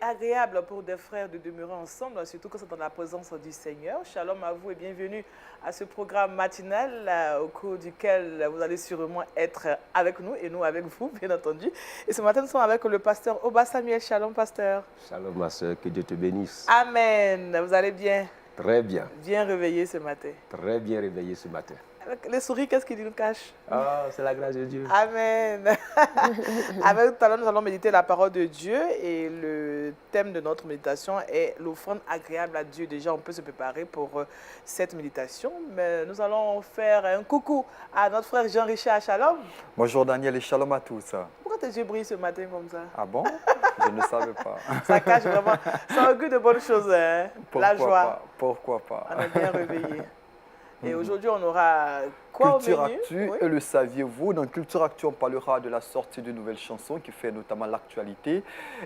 agréable pour des frères de demeurer ensemble, surtout quand c'est dans la présence du Seigneur. Shalom à vous et bienvenue à ce programme matinal au cours duquel vous allez sûrement être avec nous et nous avec vous, bien entendu. Et ce matin, nous sommes avec le pasteur Oba Samuel. Shalom, pasteur. Shalom, ma soeur, que Dieu te bénisse. Amen. Vous allez bien? Très bien. Bien réveillé ce matin. Très bien réveillé ce matin. Avec les souris, qu'est-ce qu'il nous cache? Ah, c'est la grâce de Dieu. Amen. Avec tout à l'heure, nous allons méditer la parole de Dieu et le thème de notre méditation est l'offrande agréable à Dieu. Déjà, on peut se préparer pour cette méditation, mais nous allons faire un coucou à notre frère Jean-Richard. Shalom. Bonjour Daniel et shalom à tous. Pourquoi tes yeux brillent ce matin comme ça? Ah bon? Je ne savais pas. Ça cache vraiment, ça augure de bonnes choses, hein? La joie. Pas? Pourquoi pas? On est bien réveillés. Et aujourd'hui, on aura quoi Culture au menu? Actu, Oui. et le saviez-vous? Dans Culture Actu, on parlera de la sortie de nouvelles chansons qui fait notamment l'actualité.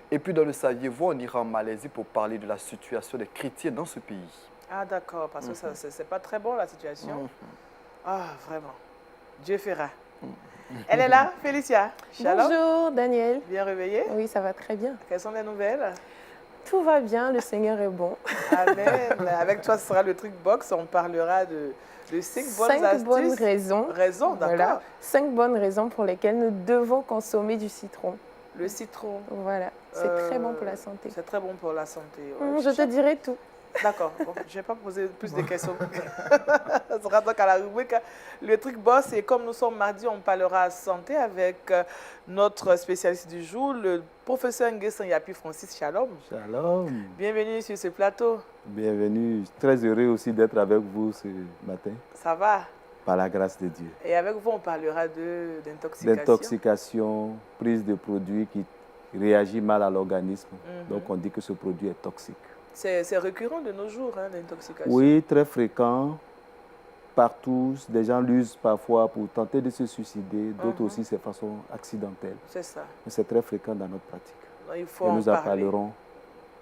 Et puis dans le saviez-vous, on ira en Malaisie pour parler de la situation des chrétiens dans ce pays. Ah d'accord, parce que ça c'est pas très bon la situation. Ah, vraiment. Dieu fera. Elle est là, Félicia. Shalom. Bonjour Daniel. Bien réveillée? Oui, ça va très bien. Quelles sont les nouvelles? Tout va bien, le Seigneur est bon. Amen. Avec toi, ce sera le truc box. On parlera de 5 bonnes astuces. 5 bonnes raisons. Raisons, d'accord. Voilà. 5 bonnes raisons pour lesquelles nous devons consommer du citron. Le citron. Voilà, c'est très bon pour la santé. C'est très bon pour la santé. Je te dirai tout. D'accord, bon, je ne vais pas poser plus de questions. Ça sera donc à la rubrique. Le truc boss, et comme nous sommes mardi, on parlera santé avec notre spécialiste du jour, le professeur Nguessan Yapi Francis. Shalom. Shalom. Bienvenue sur ce plateau. Bienvenue. Très heureux aussi d'être avec vous ce matin, Ça va? par la grâce de Dieu. Et avec vous, on parlera d'intoxication. D'intoxication, prise de produits qui réagit mal à l'organisme. Donc on dit que ce produit est toxique. C'est récurrent de nos jours, hein, l'intoxication. Oui, très fréquent. Partout, des gens l'usent parfois pour tenter de se suicider. D'autres aussi, c'est de façon accidentelle. C'est ça. Mais c'est très fréquent dans notre pratique. Donc, il faut Et en nous en parler. parlerons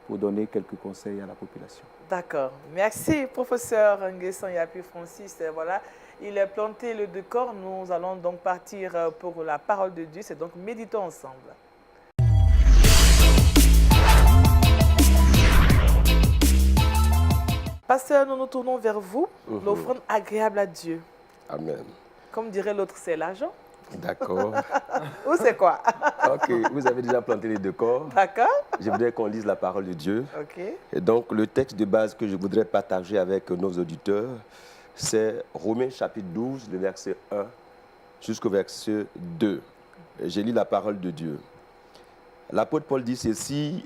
pour donner quelques conseils à la population. D'accord. Merci, professeur Nguessan Yapi Francis. Et voilà, il a planté le décor. Nous allons donc partir pour la parole de Dieu. C'est donc méditons ensemble. Pasteur, nous nous tournons vers vous. L'offrande agréable à Dieu. Amen. Comme dirait l'autre, c'est l'argent. D'accord. Ou c'est quoi? Ok, vous avez déjà planté les décors. D'accord. Je voudrais qu'on lise la parole de Dieu. Ok. Et donc, le texte de base que je voudrais partager avec nos auditeurs, c'est Romains chapitre 12, le verset 1 jusqu'au verset 2. Et je lis la parole de Dieu. L'apôtre Paul dit ceci: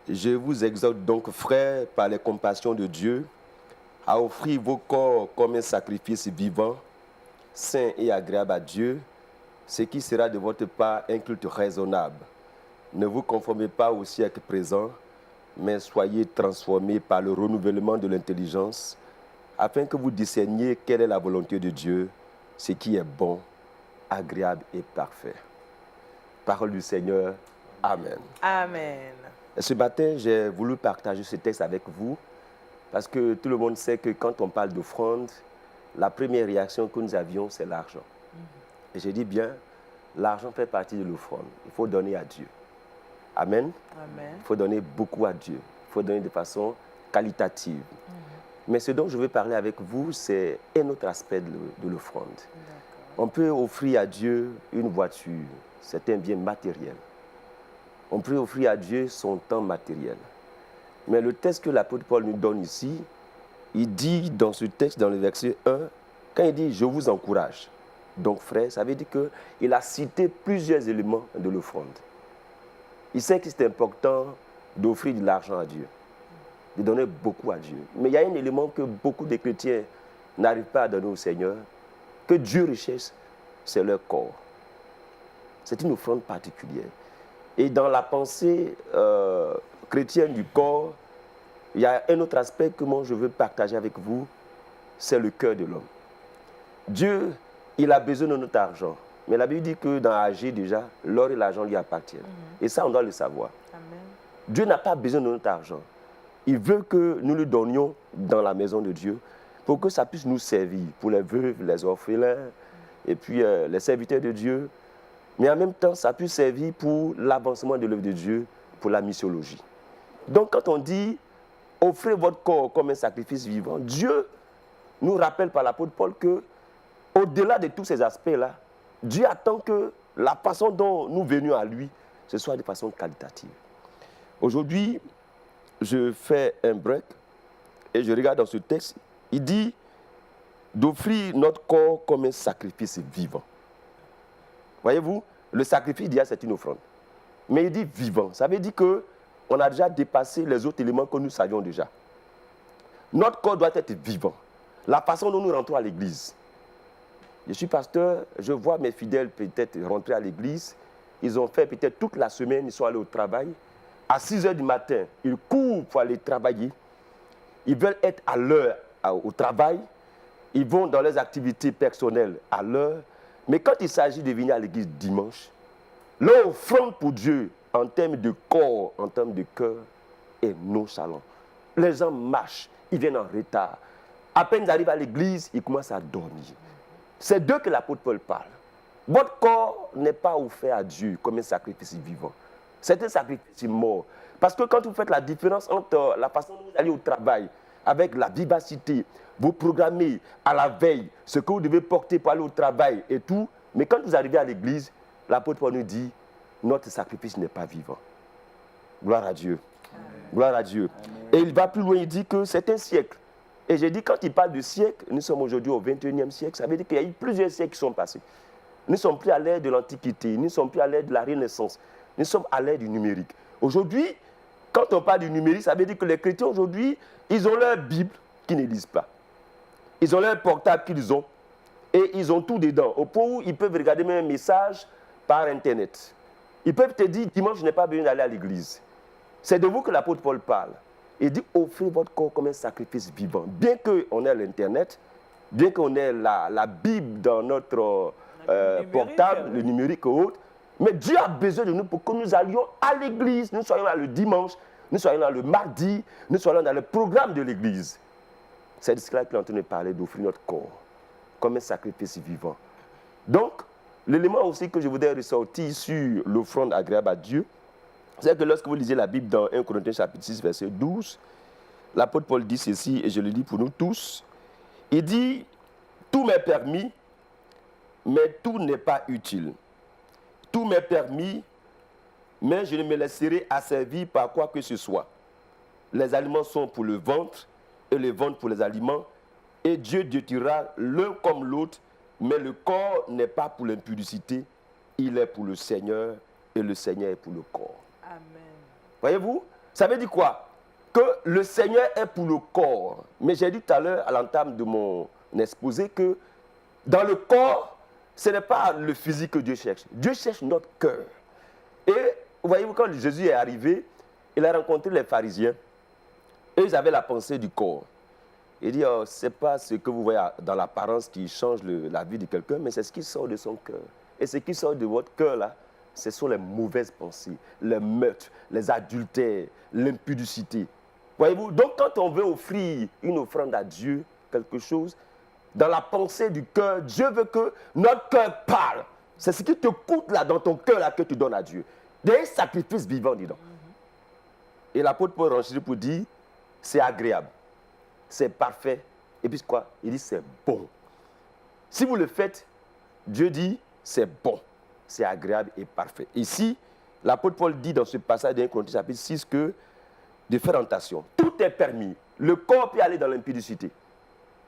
je vous exhorte donc, frères, par les compassions de Dieu, à offrir vos corps comme un sacrifice vivant, saint et agréable à Dieu, ce qui sera de votre part un culte raisonnable. Ne vous conformez pas au siècle présent, mais soyez transformés par le renouvellement de l'intelligence, afin que vous discerniez quelle est la volonté de Dieu, ce qui est bon, agréable et parfait. Parole du Seigneur. Amen. Amen. Ce matin, j'ai voulu partager ce texte avec vous parce que tout le monde sait que quand on parle d'offrande, la première réaction que nous avions, c'est l'argent. Et je dis bien, l'argent fait partie de l'offrande. Il faut donner à Dieu. Amen. Amen. Il faut donner beaucoup à Dieu. Il faut donner de façon qualitative. Mais ce dont je veux parler avec vous, c'est un autre aspect de l'offrande. On peut offrir à Dieu une voiture, c'est un bien matériel. On peut offrir à Dieu son temps matériel. Mais le texte que l'apôtre Paul nous donne ici, il dit dans ce texte, dans le verset 1, quand il dit « je vous encourage », donc frère, ça veut dire qu'il a cité plusieurs éléments de l'offrande. Il sait que c'est important d'offrir de l'argent à Dieu, de donner beaucoup à Dieu. Mais il y a un élément que beaucoup de chrétiens n'arrivent pas à donner au Seigneur, que Dieu recherche, c'est leur corps. C'est une offrande particulière. Et dans la pensée chrétienne du corps, il y a un autre aspect que moi je veux partager avec vous, c'est le cœur de l'homme. Dieu, il a besoin de notre argent. Mais la Bible dit que dans Agé déjà, l'or et l'argent lui appartiennent. Et ça, on doit le savoir. Amen. Dieu n'a pas besoin de notre argent. Il veut que nous le donnions dans la maison de Dieu pour que ça puisse nous servir, pour les veuves, les orphelins, et puis les serviteurs de Dieu. Mais en même temps, ça puisse servir pour l'avancement de l'œuvre de Dieu, pour la missiologie. Donc quand on dit offrez votre corps comme un sacrifice vivant, Dieu nous rappelle par l'apôtre Paul que au-delà de tous ces aspects-là, Dieu attend que la façon dont nous venions à lui, ce soit de façon qualitative. Aujourd'hui, je fais un break et je regarde dans ce texte, il dit d'offrir notre corps comme un sacrifice vivant. Voyez-vous, le sacrifice, déjà, c'est une offrande. Mais il dit vivant. Ça veut dire qu'on a déjà dépassé les autres éléments que nous savions déjà. Notre corps doit être vivant. La façon dont nous rentrons à l'église. Je suis pasteur, je vois mes fidèles peut-être rentrer à l'église. Ils ont fait peut-être toute la semaine, ils sont allés au travail. À 6 h du matin, ils courent pour aller travailler. Ils veulent être à l'heure au travail. Ils vont dans leurs activités personnelles à l'heure. Mais quand il s'agit de venir à l'église dimanche, leur offrande pour Dieu, en termes de corps, en termes de cœur, est nonchalant. Les gens marchent, ils viennent en retard. À peine ils arrivent à l'église, ils commencent à dormir. C'est d'eux que l'apôtre Paul parle. Votre corps n'est pas offert à Dieu comme un sacrifice vivant. C'est un sacrifice mort. Parce que quand vous faites la différence entre la façon dont vous allez au travail, avec la vivacité, vous programmez à la veille ce que vous devez porter pour aller au travail et tout, mais quand vous arrivez à l'église, l'apôtre Paul nous dit, notre sacrifice n'est pas vivant. Gloire à Dieu. Amen. Gloire à Dieu. Amen. Et il va plus loin, il dit que c'est un siècle. Et j'ai dit, quand il parle de siècle, nous sommes aujourd'hui au 21e siècle, ça veut dire qu'il y a eu plusieurs siècles qui sont passés. Nous ne sommes plus à l'ère de l'Antiquité, nous ne sommes plus à l'ère de la Renaissance, nous sommes à l'ère du numérique. Aujourd'hui, quand on parle du numérique, ça veut dire que les chrétiens aujourd'hui, ils ont leur Bible qu'ils ne lisent pas. Ils ont leur portable qu'ils ont et ils ont tout dedans, au point où ils peuvent regarder même un message par Internet. Ils peuvent te dire, dimanche, je n'ai pas besoin d'aller à l'église. C'est de vous que l'apôtre Paul parle. Il dit, offrez votre corps comme un sacrifice vivant. Bien qu'on ait l'Internet, bien qu'on ait la Bible dans notre portable, le numérique et autres, mais Dieu a besoin de nous pour que nous allions à l'église, nous soyons là le dimanche, nous soyons là le mardi, nous soyons dans le programme de l'église. C'est de cela qu'il est en train de parler, d'offrir notre corps comme un sacrifice vivant. Donc, l'élément aussi que je voudrais ressortir sur l'offrande agréable à Dieu, c'est que lorsque vous lisez la Bible dans 1 Corinthiens chapitre 6, verset 12, l'apôtre Paul dit ceci, et je le lis pour nous tous, il dit, tout m'est permis, mais tout n'est pas utile. Tout m'est permis, mais je ne me laisserai asservir par quoi que ce soit. Les aliments sont pour le ventre, et le ventre pour les aliments, et Dieu détruira l'un comme l'autre, mais le corps n'est pas pour l'impudicité, il est pour le Seigneur, et le Seigneur est pour le corps. Amen. Voyez-vous? Ça veut dire quoi? Que le Seigneur est pour le corps. Mais j'ai dit tout à l'heure, à l'entame de mon exposé, que dans le corps, ce n'est pas le physique que Dieu cherche. Dieu cherche notre cœur. Et voyez-vous, quand Jésus est arrivé, il a rencontré les pharisiens. Et ils avaient la pensée du corps. Il dit, oh, ce n'est pas ce que vous voyez dans l'apparence qui change la vie de quelqu'un, mais c'est ce qui sort de son cœur. Et ce qui sort de votre cœur, là, ce sont les mauvaises pensées, les meurtres, les adultères, l'impudicité. Voyez-vous, donc quand on veut offrir une offrande à Dieu, quelque chose, dans la pensée du cœur, Dieu veut que notre cœur parle. C'est ce qui te coûte là dans ton cœur là que tu donnes à Dieu. Des sacrifices vivants, dis donc. Et l'apôtre Paul renchérit pour dire, c'est agréable, c'est parfait. Et puis quoi? Il dit, c'est bon. Si vous le faites, Dieu dit, c'est bon, c'est agréable et parfait. Ici, l'apôtre Paul dit dans ce passage de 1 Corinthiens chapitre 6 que de faire tentation, tout est permis. Le corps peut aller dans l'impudicité.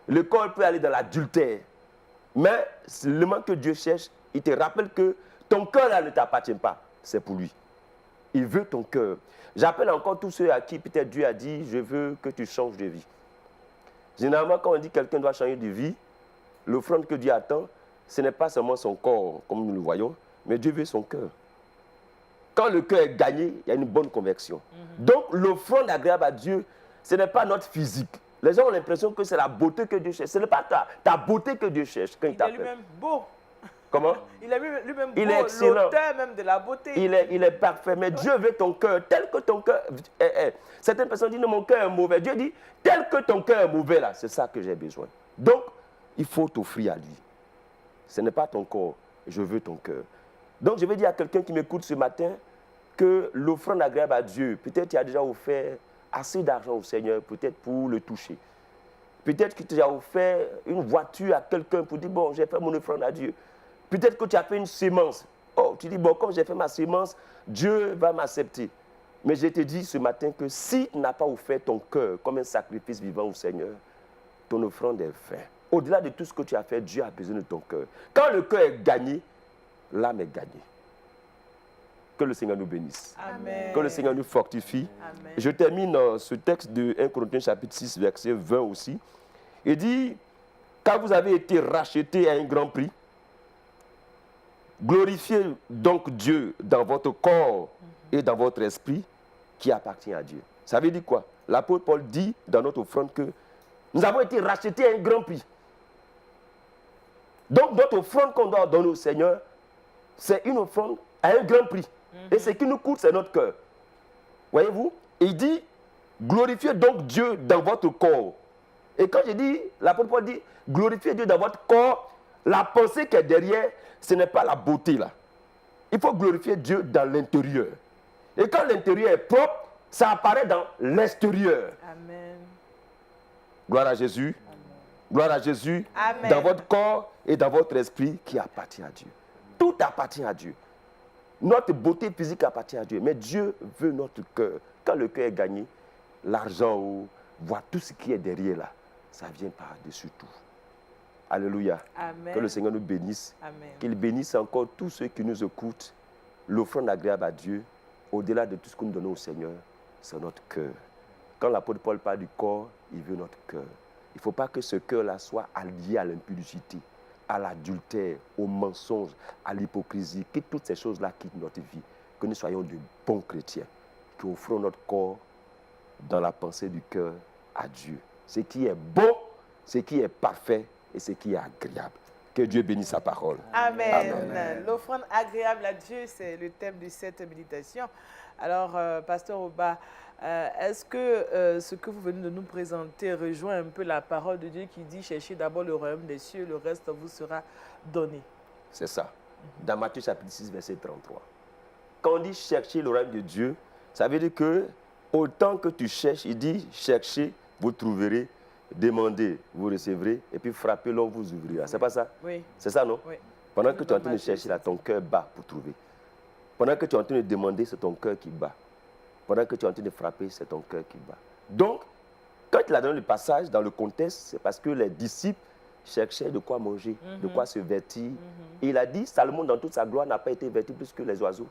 Le corps peut aller dans l'adultère. Mais le moment que Dieu cherche, il te rappelle que ton cœur là ne t'appartient pas. C'est pour lui. Il veut ton cœur. J'appelle encore tous ceux à qui peut-être Dieu a dit, je veux que tu changes de vie. Généralement, quand on dit que quelqu'un doit changer de vie, l'offrande que Dieu attend, ce n'est pas seulement son corps, comme nous le voyons, mais Dieu veut son cœur. Quand le cœur est gagné, il y a une bonne conversion. Donc, l'offrande agréable à Dieu, ce n'est pas notre physique. Les gens ont l'impression que c'est la beauté que Dieu cherche. Ce n'est pas ta beauté que Dieu cherche quand il t'appelle. Il est lui-même beau. Comment? Il est lui-même beau. Il est excellent. L'auteur même de la beauté. Il est parfait. Mais Dieu veut ton cœur tel que ton cœur est. Certaines personnes disent, non, mon cœur est mauvais. Dieu dit, tel que ton cœur est mauvais là, c'est ça que j'ai besoin. Donc, il faut t'offrir à lui. Ce n'est pas ton corps, je veux ton cœur. Donc, je vais dire à quelqu'un qui m'écoute ce matin que l'offrande agréable à Dieu, peut-être tu as déjà offert assez d'argent au Seigneur, peut-être pour le toucher. Peut-être que tu as offert une voiture à quelqu'un pour dire, bon, j'ai fait mon offrande à Dieu. Peut-être que tu as fait une sémence. Oh, tu dis, bon, comme j'ai fait ma sémence, Dieu va m'accepter. Mais je te dis ce matin que si tu n'as pas offert ton cœur comme un sacrifice vivant au Seigneur, ton offrande est vaine. Au-delà de tout ce que tu as fait, Dieu a besoin de ton cœur. Quand le cœur est gagné, l'âme est gagnée. Que le Seigneur nous bénisse. Amen. Que le Seigneur nous fortifie. Amen. Je termine ce texte de 1 Corinthiens chapitre 6, verset 20 aussi. Il dit, car vous avez été rachetés à un grand prix, glorifiez donc Dieu dans votre corps et dans votre esprit qui appartient à Dieu. Ça veut dire quoi? L'apôtre Paul dit dans notre offrande que nous avons été rachetés à un grand prix. Donc notre offrande qu'on doit donner au Seigneur, c'est une offrande à un grand prix. Et ce qui nous coûte, c'est notre cœur. Voyez-vous? Il dit, glorifiez donc Dieu dans votre corps. Et quand je dis, l'apôtre Paul dit, glorifiez Dieu dans votre corps, la pensée qui est derrière, ce n'est pas la beauté là. Il faut glorifier Dieu dans l'intérieur. Et quand l'intérieur est propre, ça apparaît dans l'extérieur. Amen. Gloire à Jésus. Amen. Gloire à Jésus. Amen. Dans votre corps et dans votre esprit qui appartient à Dieu. Tout appartient à Dieu. Notre beauté physique appartient à Dieu. Mais Dieu veut notre cœur. Quand le cœur est gagné, l'argent, voit tout ce qui est derrière là, ça vient par-dessus tout. Alléluia. Amen. Que le Seigneur nous bénisse. Amen. Qu'il bénisse encore tous ceux qui nous écoutent. L'offrande agréable à Dieu, au-delà de tout ce que nous donnons au Seigneur, c'est notre cœur. Quand l'apôtre Paul parle du corps, il veut notre cœur. Il ne faut pas que ce cœur-là soit allié à l'impudicité, à l'adultère, au mensonge, à l'hypocrisie, que toutes ces choses-là quittent notre vie. Que nous soyons de bons chrétiens, qui offrons notre corps dans la pensée du cœur à Dieu. Ce qui est bon, ce qui est parfait et ce qui est agréable. Que Dieu bénisse sa parole. Amen. Amen. L'offrande agréable à Dieu, c'est le thème de cette méditation. Alors, Pasteur Oba, est-ce que ce que vous venez de nous présenter rejoint un peu la parole de Dieu qui dit « Cherchez d'abord le royaume des cieux, le reste vous sera donné ». C'est ça. Dans Matthieu chapitre 6, verset 33. Quand on dit « chercher le royaume de Dieu », ça veut dire que autant que tu cherches, il dit « cherchez, vous trouverez ». Demandez, vous recevrez, et puis frappez, l'on vous ouvrira. C'est pas ça? Oui. C'est ça, non? Oui. Pendant que tu es en train de chercher, là, ton cœur bat pour trouver. Pendant que tu es en train de demander, c'est ton cœur qui bat. Pendant que tu es en train de frapper, c'est ton cœur qui bat. Donc, quand il a donné le passage, dans le contexte, c'est parce que les disciples cherchaient de quoi manger, de quoi se vêtir. Et il a dit, Salomon, dans toute sa gloire, n'a pas été vêtu plus que les oiseaux.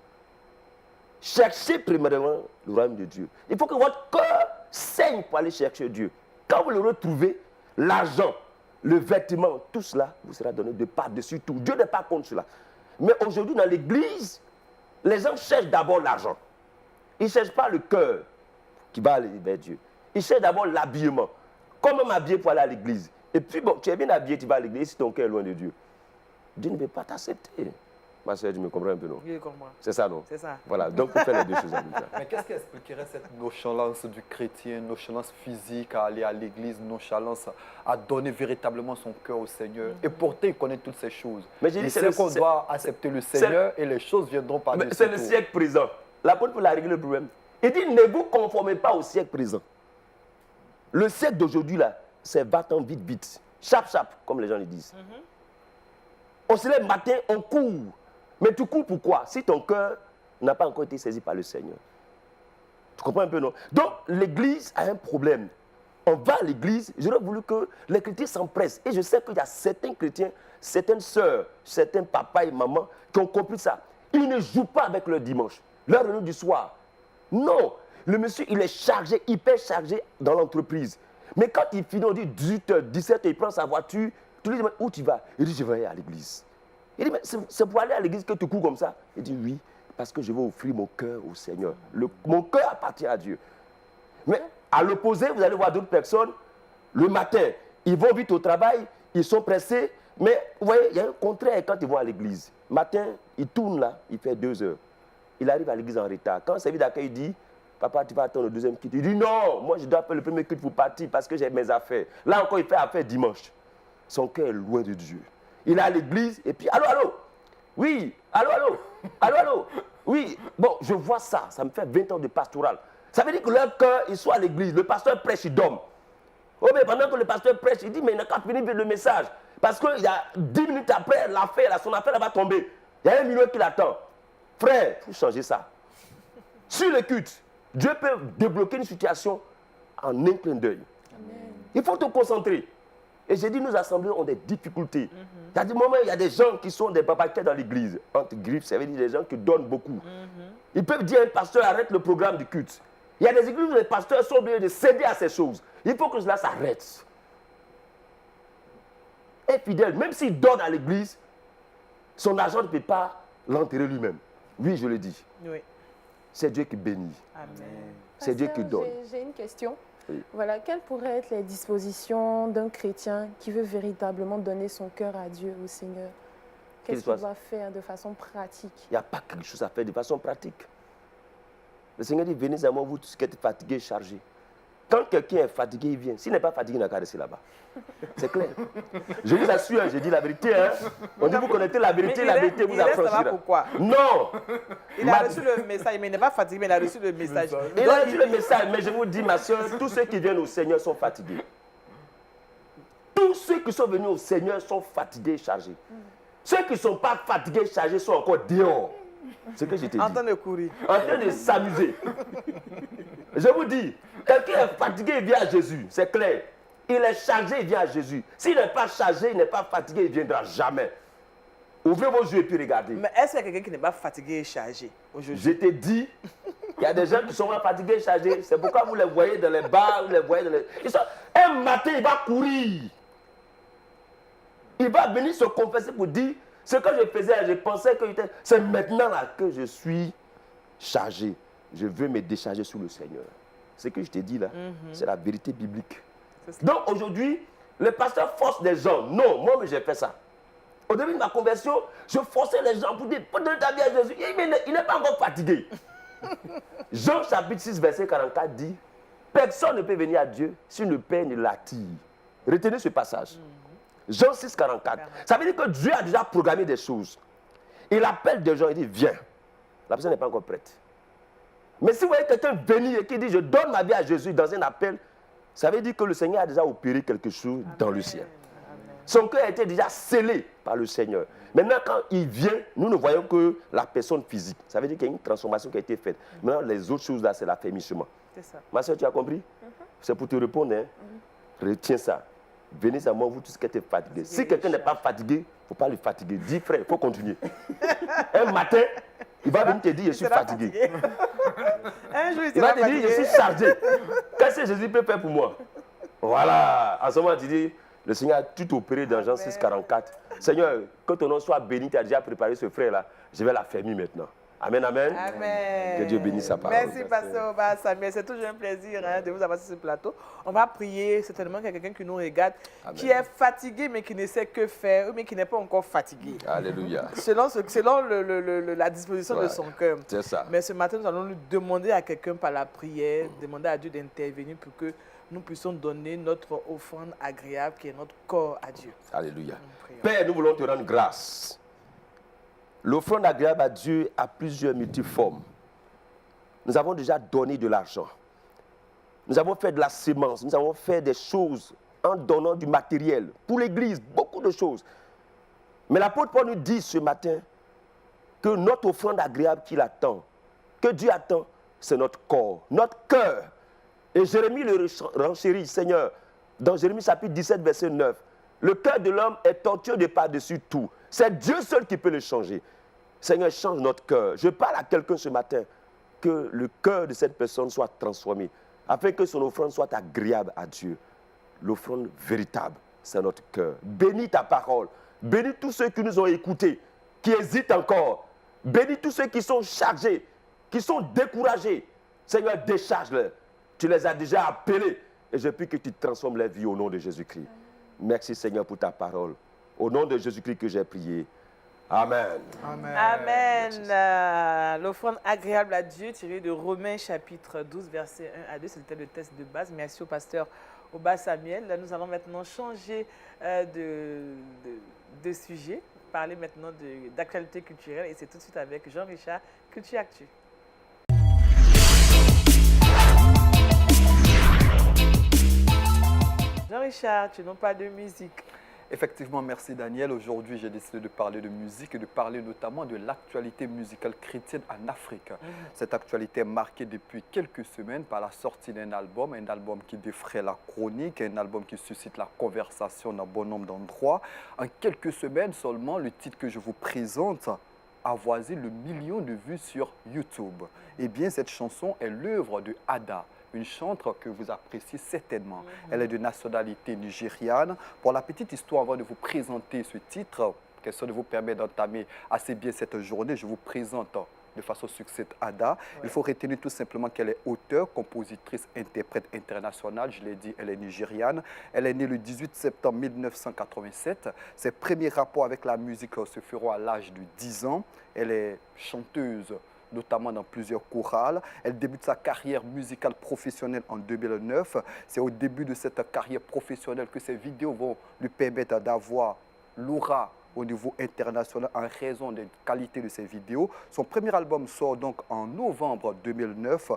Cherchez premièrement le royaume de Dieu. Il faut que votre cœur saigne pour aller chercher Dieu. Quand vous le retrouvez, l'argent, le vêtement, tout cela vous sera donné de par-dessus tout. Dieu n'est pas contre cela. Mais aujourd'hui, dans l'église, les gens cherchent d'abord l'argent. Ils ne cherchent pas le cœur qui va aller vers Dieu. Ils cherchent d'abord l'habillement. Comment m'habiller pour aller à l'église? Et puis, bon, tu es bien habillé, tu vas à l'église si ton cœur est loin de Dieu. Dieu ne veut pas t'accepter. Ma soeur, tu me comprends un peu, non? Je comprends. C'est ça, non? C'est ça. Voilà, donc il faut faire les deux choses en même temps. Mais qu'est-ce qui expliquerait cette nonchalance du chrétien, nonchalance physique à aller à l'église, nonchalance à donner véritablement son cœur au Seigneur? Et pourtant, il connaît toutes ces choses. Mais j'ai dit, il sait qu'on doit accepter le Seigneur et les choses viendront par dessus. C'est le siècle présent. L'apôtre Paul a réglé le problème. Il dit, ne vous conformez pas au siècle présent. Le siècle d'aujourd'hui, là, c'est va-t'en vite, vite. Chap, chap, comme les gens le disent. On se lève matin, on court. Mais tu cours pourquoi? Si ton cœur n'a pas encore été saisi par le Seigneur. Tu comprends un peu, non? Donc, l'église a un problème. On va à l'église, j'aurais voulu que les chrétiens s'empressent. Et je sais qu'il y a certains chrétiens, certaines sœurs, certains papas et mamans qui ont compris ça. Ils ne jouent pas avec leur dimanche, leur réunion du soir. Non, le monsieur, il est chargé, hyper chargé dans l'entreprise. Mais quand il finit, on dit 18h, 17h, il prend sa voiture, tu lui dis, où tu vas? Il dit, je vais aller à l'église. Il dit, mais c'est pour aller à l'église que tu cours comme ça? Il dit, oui, parce que je veux offrir mon cœur au Seigneur. Mon cœur appartient à Dieu. Mais à l'opposé, vous allez voir d'autres personnes, le matin, ils vont vite au travail, ils sont pressés, mais vous voyez, il y a un contraire quand ils vont à l'église. Matin, il tourne là, il fait 2 heures. Il arrive à l'église en retard. Quand le service d'accueil dit, papa, tu vas attendre le deuxième culte. Il dit, non, moi je dois faire le premier culte pour partir parce que j'ai mes affaires. Là encore, il fait affaire dimanche. Son cœur est loin de Dieu. Il est à l'église et puis, allô, allô? Oui, allô, allô? Allô, allô? Oui, bon, je vois ça. Ça me fait 20 ans de pastoral. Ça veut dire que leur cœur, ils sont à l'église. Le pasteur prêche, il dorment. Oh, mais pendant que le pasteur prêche, il dit, mais il n'a qu'à finir le message. Parce qu'il y a 10 minutes après, son affaire va tomber. Il y a 1 million qui l'attend. Frère, il faut changer ça. Sur le culte, Dieu peut débloquer une situation en un clin d'œil. Il faut te concentrer. Et j'ai dit, nos assemblées ont des difficultés. Il y a des moments, il y a des gens qui sont des babaquets dans l'église. Entre griffes, ça veut dire des gens qui donnent beaucoup. Ils peuvent dire à un pasteur, arrête le programme du culte. Il y a des églises où les pasteurs sont obligés de céder à ces choses. Il faut que cela s'arrête. Et fidèle, même s'il donne à l'église, son argent ne peut pas l'enterrer lui-même. Oui, je le dis. Oui. C'est Dieu qui bénit. Amen. C'est Dieu qui Pasteur, donne. J'ai une question. Oui. Voilà, quelles pourraient être les dispositions d'un chrétien qui veut véritablement donner son cœur à Dieu, au Seigneur? Qu'est-ce qu'il doit faire de façon pratique? Il n'y a pas quelque chose à faire de façon pratique. Le Seigneur dit, venez à moi, vous tous qui êtes fatigués, chargés. Quand quelqu'un est fatigué, il vient. S'il n'est pas fatigué, il n'a qu'à rester là-bas. C'est clair. Je vous assure, j'ai dit la vérité. Hein. On dit, vous connaissez la vérité, la vérité vous affranchira. Pourquoi? Non. Il a reçu le message, mais il n'est pas fatigué, mais il a reçu le message. Il a reçu le message, mais je vous dis, ma soeur, tous ceux qui viennent au Seigneur sont fatigués. Tous ceux qui sont venus au Seigneur sont fatigués et chargés. Ceux qui ne sont pas fatigués et chargés sont encore dehors. C'est ce que je t'ai dit. En train de courir. En train de s'amuser. Je vous dis, quelqu'un est fatigué, il vient à Jésus. C'est clair. Il est chargé, il vient à Jésus. S'il n'est pas chargé, il n'est pas fatigué, il ne viendra jamais. Ouvrez vos yeux et puis regardez. Mais est-ce qu'il y a quelqu'un qui n'est pas fatigué et chargé aujourd'hui? Je t'ai dit, il y a des gens qui sont fatigués et chargés. C'est pourquoi vous les voyez dans les bars, vous les voyez dans les... Un matin, il va courir. Il va venir se confesser pour dire, ce que je faisais, je pensais que c'est maintenant là que je suis chargé. Je veux me décharger sur le Seigneur. Ce que je t'ai dit là, c'est la vérité biblique. Donc aujourd'hui, le pasteur force des gens. Non, moi j'ai fait ça. Au début de ma conversion, je forçais les gens pour dire, donne ta vie à Jésus. Il n'est pas encore fatigué. Jean chapitre 6, verset 44 dit, personne ne peut venir à Dieu si le Père ne l'attire. Retenez ce passage. Jean 6, 44. Ça veut dire que Dieu a déjà programmé des choses. Il appelle des gens, il dit, viens. La personne n'est pas encore prête. Mais si vous voyez quelqu'un venir et qui dit, je donne ma vie à Jésus dans un appel, ça veut dire que le Seigneur a déjà opéré quelque chose dans le ciel. Son cœur a été déjà scellé par le Seigneur. Maintenant, quand il vient, nous ne voyons que la personne physique. Ça veut dire qu'il y a une transformation qui a été faite. Maintenant, les autres choses là, c'est l'affermissement. C'est ça. Ma soeur, tu as compris? C'est pour te répondre. Hein? Retiens ça. Venez à moi, vous tous qui êtes fatigués. Si quelqu'un n'est pas fatigué, il ne faut pas le fatiguer. Dis, frère, il faut continuer. Un matin, il va venir te dire, je suis fatigué. Un jour, Il va te dire, je suis chargé. Qu'est-ce que Jésus peut faire pour moi? Voilà. À ce moment, tu dis, le Seigneur a tout opéré dans Jean 6, 44. Seigneur, que ton nom soit béni, tu as déjà préparé ce frère-là. Je vais l'affermir maintenant. Amen, amen. Amen. Que Dieu bénisse sa parole. Merci, Pasteur Samuel. C'est toujours un plaisir de vous avoir sur ce plateau. On va prier certainement qu'il y a quelqu'un qui nous regarde, Amen. qui est fatigué, mais qui ne sait que faire, ou mais qui n'est pas encore fatigué. Alléluia. Selon la disposition de Ouais, son cœur. c'est ça. Mais ce matin, nous allons nous demander à quelqu'un par la prière, demander à Dieu d'intervenir pour que nous puissions donner notre offrande agréable qui est notre corps à Dieu. Alléluia. Nous prions. Père, nous voulons te rendre grâce. L'offrande agréable à Dieu a plusieurs multiformes. Nous avons déjà donné de l'argent. Nous avons fait de la sémence. Nous avons fait des choses en donnant du matériel pour l'Église, beaucoup de choses. Mais l'apôtre Paul nous dit ce matin que notre offrande agréable qu'il attend, que Dieu attend, c'est notre corps, notre cœur. Et Jérémie le renchérit, Seigneur, dans Jérémie chapitre 17, verset 9. Le cœur de l'homme est tortueux de par-dessus tout. C'est Dieu seul qui peut le changer. Seigneur, change notre cœur. Je parle à quelqu'un ce matin, que le cœur de cette personne soit transformé, afin que son offrande soit agréable à Dieu. L'offrande véritable, c'est notre cœur. Bénis ta parole. Bénis tous ceux qui nous ont écoutés, qui hésitent encore. Bénis tous ceux qui sont chargés, qui sont découragés. Seigneur, décharge-les. Tu les as déjà appelés. Et je prie que tu transformes leur vie au nom de Jésus-Christ. Merci Seigneur pour ta parole. Au nom de Jésus-Christ que j'ai prié. Amen. Amen. L'offrande agréable à Dieu tirée de Romains chapitre 12, verset 1 à 2. C'était le test de base. Merci au pasteur Oba Samuel. Nous allons maintenant changer de sujet. parler maintenant d'actualité culturelle et c'est tout de suite avec Jean-Richard, Culture Actu. Jean-Richard, tu n'as pas de musique. Effectivement, merci Daniel. Aujourd'hui, j'ai décidé de parler de musique et de parler notamment de l'actualité musicale chrétienne en Afrique. Cette actualité est marquée depuis quelques semaines par la sortie d'un album, qui défraie la chronique, un album qui suscite la conversation dans bon nombre d'endroits. En quelques semaines seulement, le titre que je vous présente avoisine le million de vues sur YouTube. Eh bien, cette chanson est l'œuvre de Ada, une chanteuse que vous appréciez certainement. Elle est de nationalité nigériane. Pour la petite histoire, avant de vous présenter ce titre, question de vous permettre d'entamer assez bien cette journée, je vous présente de façon succincte Ada. Il faut retenir tout simplement qu'elle est auteure, compositrice, interprète internationale. Je l'ai dit, elle est nigériane. Elle est née le 18 septembre 1987. Ses premiers rapports avec la musique se feront à l'âge de 10 ans. Elle est chanteuse, notamment dans plusieurs chorales. Elle débute sa carrière musicale professionnelle en 2009. C'est au début de cette carrière professionnelle que ses vidéos vont lui permettre d'avoir l'aura au niveau international en raison des qualités de ses vidéos. Son premier album sort donc en novembre 2009,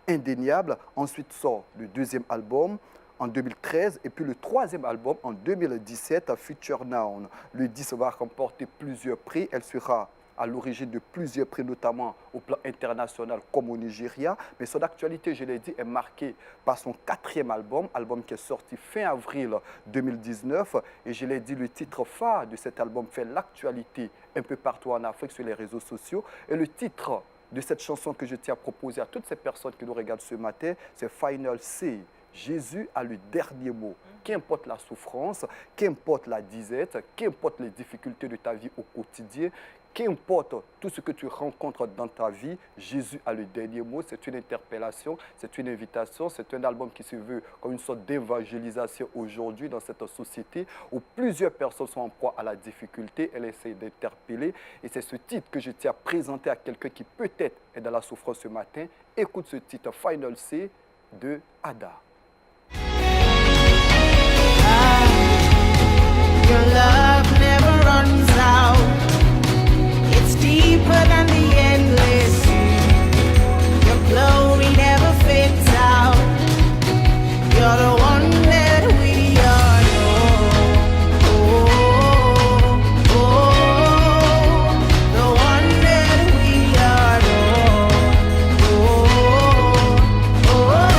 Indéniable. Ensuite sort le deuxième album en 2013 et puis le troisième album en 2017, Future Noun. Le disque va remporter plusieurs prix. Elle sera à l'origine de plusieurs prix, notamment au plan international comme au Nigeria. Mais son actualité, je l'ai dit, est marquée par son quatrième album qui est sorti fin avril 2019. Et je l'ai dit, le titre phare de cet album fait l'actualité un peu partout en Afrique sur les réseaux sociaux. Et le titre de cette chanson que je tiens à proposer à toutes ces personnes qui nous regardent ce matin, c'est Final Say. Jésus a le dernier mot. Qu'importe la souffrance, qu'importe la disette, qu'importe les difficultés de ta vie au quotidien, qu'importe tout ce que tu rencontres dans ta vie, Jésus a le dernier mot. C'est une interpellation, c'est une invitation, c'est un album qui se veut comme une sorte d'évangélisation aujourd'hui dans cette société où plusieurs personnes sont en proie à la difficulté. Elle essaie d'interpeller et c'est ce titre que je tiens à présenter à quelqu'un qui peut-être est dans la souffrance ce matin. Écoute ce titre, Final Say de Ada. Your love never runs out. It's deeper than the endless sea. Your glory never fades out. You're the one that we adore. Oh, oh, the one that we adore. Oh, oh,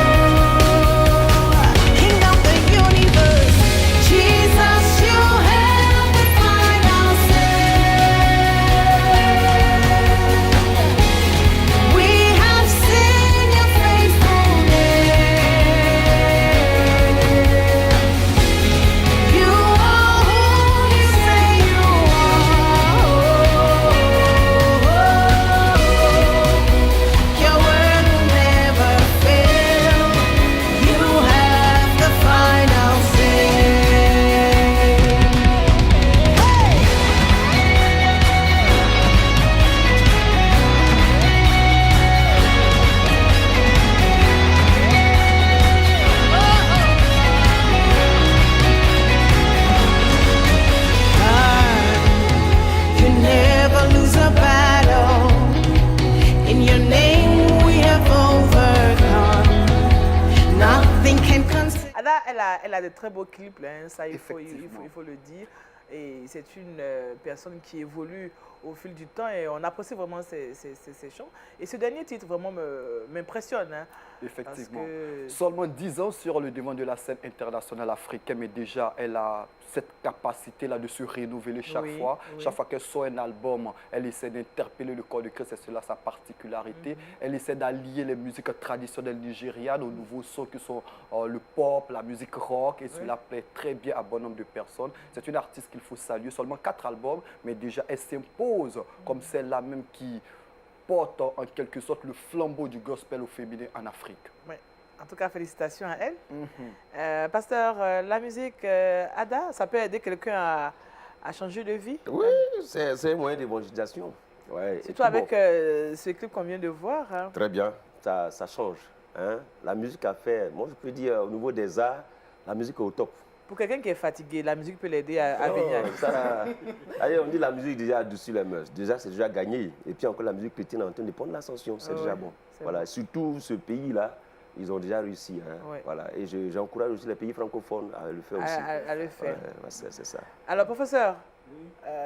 King of the universe, Jesus, you have the final say. We have seen your faithfulness. You are who you say you are. Your word will never fail. You have the final say. You never lose a battle. In your name we have overcome. Nothing can conceal. Ada, elle a de très beaux clips, hein, ça il faut le dire. Et c'est une personne qui évolue au fil du temps et on apprécie vraiment ses chants. Et ce dernier titre vraiment m'impressionne. Hein, Effectivement. parce que- Seulement 10 ans sur le devant de la scène internationale africaine, mais déjà, elle a cette capacité-là de se renouveler chaque Oui, fois. oui. Chaque fois qu'elle sort un album, elle essaie d'interpeller le corps de Christ, c'est cela sa particularité. Elle essaie d'allier les musiques traditionnelles nigérianes aux nouveaux sons qui sont le pop, la musique rock, et cela plaît très bien à bon nombre de personnes. C'est une artiste qu'il faut saluer. Seulement 4 albums, mais déjà, elle s'impose comme celle-là même qui porte en quelque sorte le flambeau du gospel au féminin en Afrique. Ouais. En tout cas, félicitations à elle. Pasteur, la musique, Ada, ça peut aider quelqu'un à changer de vie? Oui, c'est un moyen d'évangélisation. Ouais. Et Surtout puis bon, avec ce clip qu'on vient de voir. Hein. très bien, ça change. Hein. La musique a fait, moi je peux dire au niveau des arts, la musique est au top. Pour quelqu'un qui est fatigué, la musique peut l'aider à venir. Allez, on dit la musique déjà a-dessus les mœurs. Déjà, c'est déjà gagné. Et puis encore, la musique chrétienne est en train de prendre l'ascension. C'est déjà bon. Voilà. Bon. Surtout ce pays-là, ils ont déjà réussi. Hein. Voilà. Et j'encourage aussi les pays francophones à le faire aussi. À le faire. C'est ça. Alors, professeur,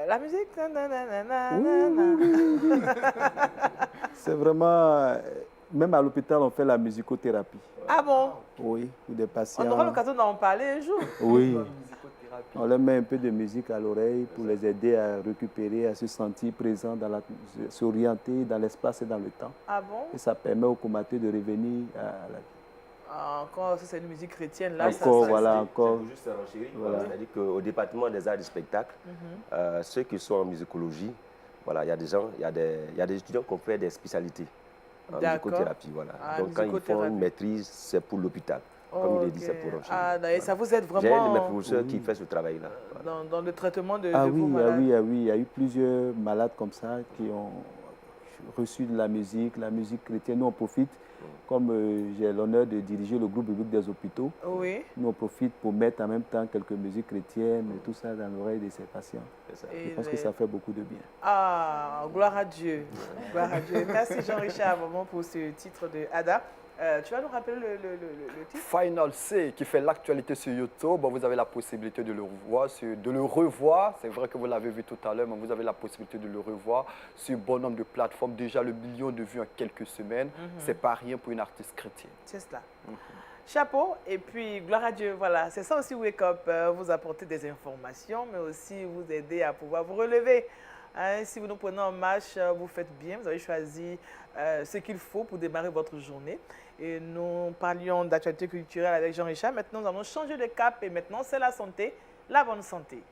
la musique... C'est vraiment... Même à l'hôpital, on fait la musicothérapie. Ah bon? Oui, pour des patients. On aura l'occasion d'en parler un jour. Oui. On leur met un peu de musique à l'oreille pour les aider à récupérer, à se sentir présents, s'orienter dans l'espace et dans le temps. Ah bon? Et ça permet aux comateux de revenir à la vie. Encore, si c'est une musique chrétienne, là, encore. C'est juste renchérir. Voilà. C'est-à-dire qu'au département des arts du spectacle, ceux qui sont en musicologie, voilà, il y a des gens, il y a des étudiants qui ont fait des spécialités en musicothérapie. Voilà. Donc quand ils font une maîtrise, c'est pour l'hôpital. Comme il est dit, c'est pour enchaîner. Et ça vous aide vraiment? J'ai un de mes professeurs qui fait ce travail-là. Voilà. Dans le traitement de vos malades? Oui. Il y a eu plusieurs malades comme ça qui ont reçu de la musique chrétienne. Nous, on profite, comme j'ai l'honneur de diriger le groupe biblique des hôpitaux, nous, on profite pour mettre en même temps quelques musiques chrétiennes et tout ça dans l'oreille de ces patients. Je pense que ça fait beaucoup de bien. Ah, gloire à Dieu. Gloire à Dieu. Merci Jean-Richard vraiment pour ce titre de Ada. Tu vas nous rappeler le titre? Final C, qui fait l'actualité sur YouTube. Vous avez la possibilité de le revoir. C'est vrai que vous l'avez vu tout à l'heure, mais vous avez la possibilité de le revoir sur bon nombre de plateformes. Déjà, le million de vues en quelques semaines, c'est pas rien pour une artiste chrétienne. C'est cela. Chapeau, et puis gloire à Dieu. Voilà, c'est ça aussi Wake Up, vous apporter des informations, mais aussi vous aider à pouvoir vous relever. Hein, si vous nous prenez en marche, vous faites bien, vous avez choisi ce qu'il faut pour démarrer votre journée. Et nous parlions d'actualité culturelle avec Jean-Richard. Maintenant, nous allons changer de cap et maintenant, c'est la santé, la bonne santé.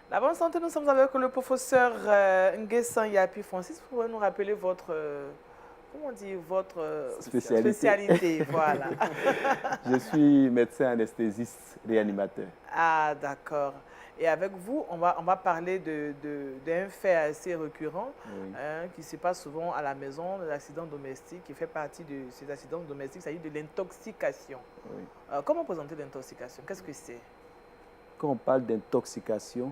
La bonne santé, nous sommes avec le professeur Nguessan Yapi Francis. Vous pouvez nous rappeler votre... comment on dit votre spécialité? Voilà. Je suis médecin anesthésiste réanimateur. Ah, d'accord. Et avec vous, on va parler d'un fait assez récurrent qui se passe souvent à la maison, l'accident domestique, qui fait partie de ces accidents domestiques, c'est-à-dire de l'intoxication. Comment présenter l'intoxication? Qu'est-ce que c'est? Quand on parle d'intoxication,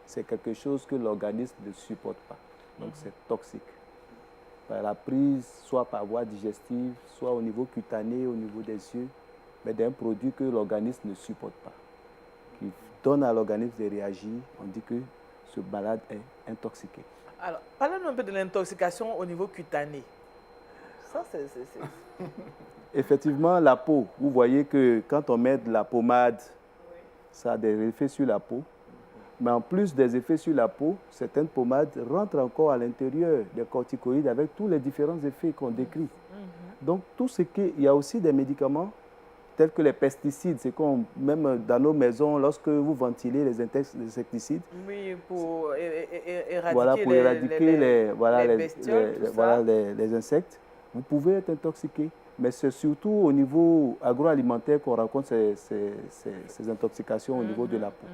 c'est quelque chose que l'organisme ne supporte pas. Donc c'est toxique. Par la prise, soit par voie digestive, soit au niveau cutané, au niveau des yeux, mais d'un produit que l'organisme ne supporte pas, qui donne à l'organisme de réagir. On dit que ce malade est intoxiqué. Alors, parlons un peu de l'intoxication au niveau cutané. Ça, c'est... Effectivement, la peau, vous voyez que quand on met de la pommade, ça a des effets sur la peau. Mais en plus des effets sur la peau, certaines pommades rentrent encore à l'intérieur des corticoïdes avec tous les différents effets qu'on décrit. Donc, il y a aussi des médicaments tels que les pesticides. C'est comme même dans nos maisons, lorsque vous ventilez les insecticides. Oui, pour éradiquer, voilà, pour éradiquer les bestioles, les insectes. Vous pouvez être intoxiqué. Mais c'est surtout au niveau agroalimentaire qu'on rencontre ces intoxications au niveau de la peau.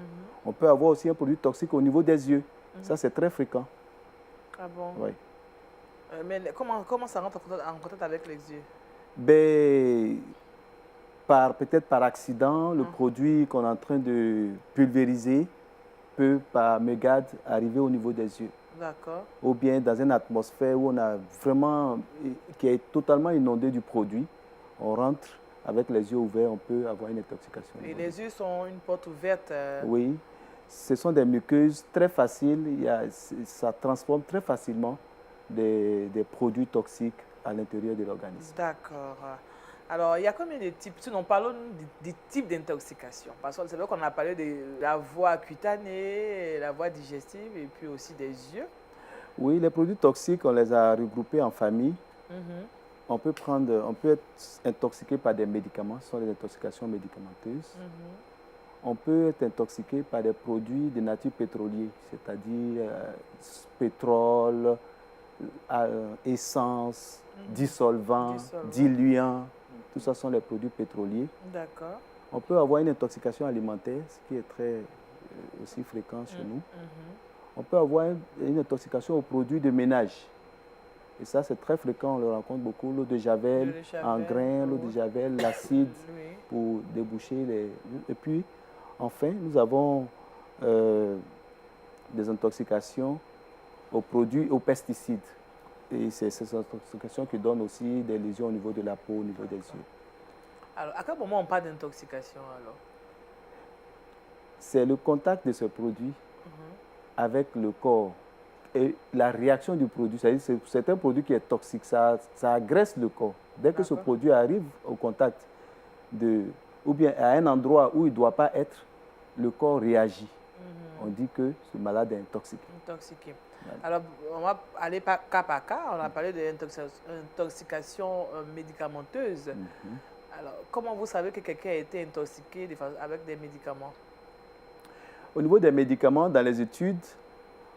On peut avoir aussi un produit toxique au niveau des yeux. Ça, c'est très fréquent. Ah bon? Oui. Mais comment ça rentre en contact avec les yeux? Peut-être par accident, le produit qu'on est en train de pulvériser peut, par mégarde, arriver au niveau des yeux. D'accord. Ou bien dans une atmosphère où on a vraiment, qui est totalement inondée du produit, on rentre avec les yeux ouverts, on peut avoir une intoxication. Et les yeux sont une porte ouverte? Oui, ce sont des muqueuses très faciles, ça transforme très facilement des produits toxiques à l'intérieur de l'organisme. D'accord. Alors, il y a combien de types? Sinon, parlons des types d'intoxication. Parce que c'est vrai qu'on a parlé de la voie cutanée, la voie digestive et puis aussi des yeux. Oui, les produits toxiques, on les a regroupés en famille. On peut être intoxiqué par des médicaments, ce sont les intoxications médicamenteuses. On peut être intoxiqué par des produits de nature pétrolière, c'est-à-dire pétrole, essence, dissolvant, diluant. Tout ça sont les produits pétroliers. D'accord. On peut avoir une intoxication alimentaire, ce qui est très aussi fréquent chez nous. On peut avoir une intoxication aux produits de ménage. Et ça, c'est très fréquent, on le rencontre beaucoup. L'eau de Javel, L'eau de Javel, en grains, l'eau de Javel, l'acide Oui. pour déboucher les... Et puis, enfin, nous avons des intoxications aux produits, aux pesticides. Et c'est ces intoxications qui donnent aussi des lésions au niveau de la peau, au niveau des yeux. Alors, à quel moment on parle d'intoxication alors? C'est le contact de ce produit avec le corps et la réaction du produit. C'est-à-dire que c'est un produit qui est toxique, ça agresse le corps. Dès que ce produit arrive au contact ou bien à un endroit où il ne doit pas être, le corps réagit. On dit que ce malade est intoxiqué. Intoxiqué. Alors, on va aller cas par cas. On a parlé d'intoxication médicamenteuse. Alors, comment vous savez que quelqu'un a été intoxiqué avec des médicaments? Au niveau des médicaments, dans les études,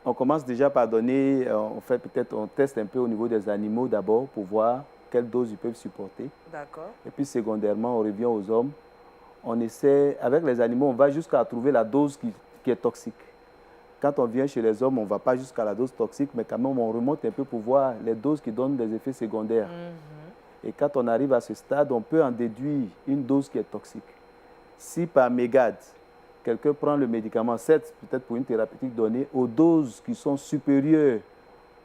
on commence déjà par donner, on teste un peu au niveau des animaux d'abord pour voir quelle dose ils peuvent supporter. D'accord. Et puis secondairement, on revient aux hommes. On essaie, avec les animaux, on va jusqu'à trouver la dose qui est toxique. Quand on vient chez les hommes, on ne va pas jusqu'à la dose toxique, mais quand même, on remonte un peu pour voir les doses qui donnent des effets secondaires. Et quand on arrive à ce stade, on peut en déduire une dose qui est toxique. Si par mégade, quelqu'un prend le médicament 7, peut-être pour une thérapeutique donnée, aux doses qui sont supérieures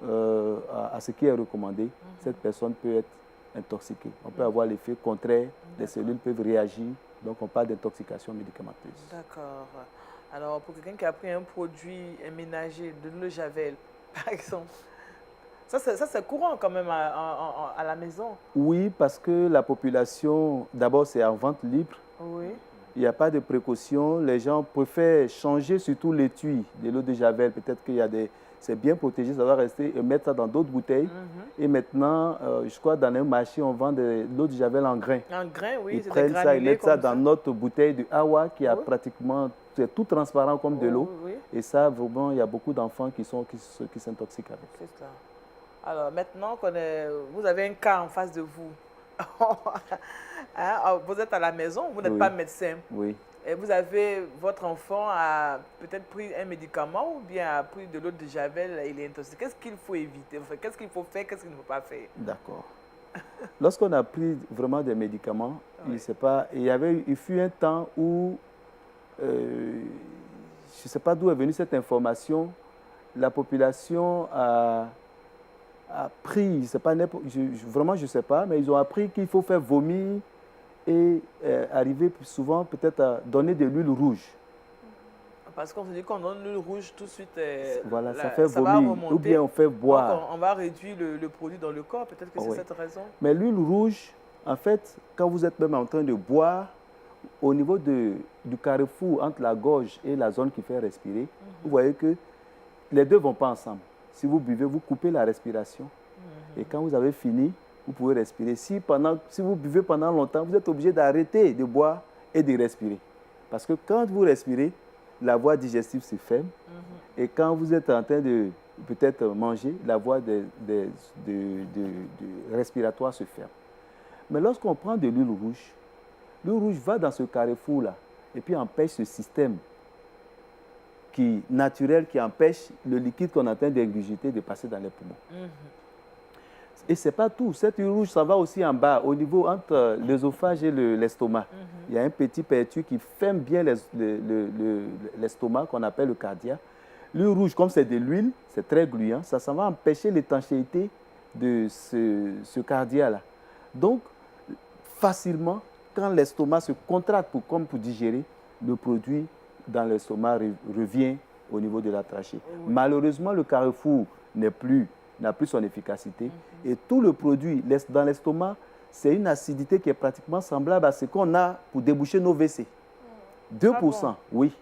à ce qui est recommandé, cette personne peut être intoxiquée. On peut avoir l'effet contraire, les cellules peuvent réagir, donc on parle d'intoxication médicamenteuse. D'accord. Alors, pour quelqu'un qui a pris un produit ménager, de l'eau de Javel, par exemple, ça c'est courant quand même à la maison. Oui, parce que la population, d'abord, c'est en vente libre. Oui. Il n'y a pas de précaution. Les gens préfèrent changer surtout l'étui de l'eau de Javel. Peut-être qu'il y a des... C'est bien protégé, ça va rester et mettre ça dans d'autres bouteilles. Et maintenant, je crois dans un marché, on vend de l'eau de Javel en grains. En grains, oui. Ils prennent ça, ils mettent ça dans notre bouteille de Awa qui a pratiquement... C'est tout transparent comme de l'eau. Oui. Et ça, vraiment, il y a beaucoup d'enfants qui s'intoxiquent avec. C'est ça. Alors maintenant, vous avez un cas en face de vous. Hein? Vous êtes à la maison, vous n'êtes pas médecin. Oui. Et vous avez, votre enfant a peut-être pris un médicament ou bien a pris de l'eau de Javel, il est intoxiqué. Qu'est-ce qu'il faut éviter? Qu'est-ce qu'il faut faire? Qu'est-ce qu'il ne faut pas faire? D'accord. Lorsqu'on a pris vraiment des médicaments, il fut un temps où, je ne sais pas d'où est venue cette information, la population a pris, vraiment je ne sais pas, mais ils ont appris qu'il faut faire vomir et arriver souvent peut-être à donner de l'huile rouge. Parce qu'on se dit qu'on donne l'huile rouge tout de suite, voilà, ça fait vomir, ou bien on fait boire. Donc on va réduire le produit dans le corps, peut-être que c'est cette raison. Mais l'huile rouge, en fait, quand vous êtes même en train de boire, au niveau du carrefour entre la gorge et la zone qui fait respirer, vous voyez que les deux ne vont pas ensemble. Si vous buvez, vous coupez la respiration. Et quand vous avez fini, vous pouvez respirer. Si vous buvez pendant longtemps, vous êtes obligé d'arrêter de boire et de respirer. Parce que quand vous respirez, la voie digestive se ferme. Et quand vous êtes en train de peut-être manger, la voie respiratoire se ferme. Mais lorsqu'on prend de l'huile rouge va dans ce carrefour-là et puis empêche ce système naturel qui empêche le liquide qu'on est en train d'ingurgiter de passer dans les poumons. Et ce n'est pas tout. Cette huile rouge, ça va aussi en bas, au niveau entre l'œsophage et l'estomac. Il y a un petit pertu qui ferme bien l'estomac, qu'on appelle le cardia. L'huile rouge, comme c'est de l'huile, c'est très gluant, ça va empêcher l'étanchéité de ce cardia-là. Donc, facilement, quand l'estomac se contracte comme pour digérer, le produit dans l'estomac revient au niveau de la trachée. Malheureusement, le carrefour n'a plus son efficacité. Et tout le produit dans l'estomac, c'est une acidité qui est pratiquement semblable à ce qu'on a pour déboucher nos WC. 2%, oui.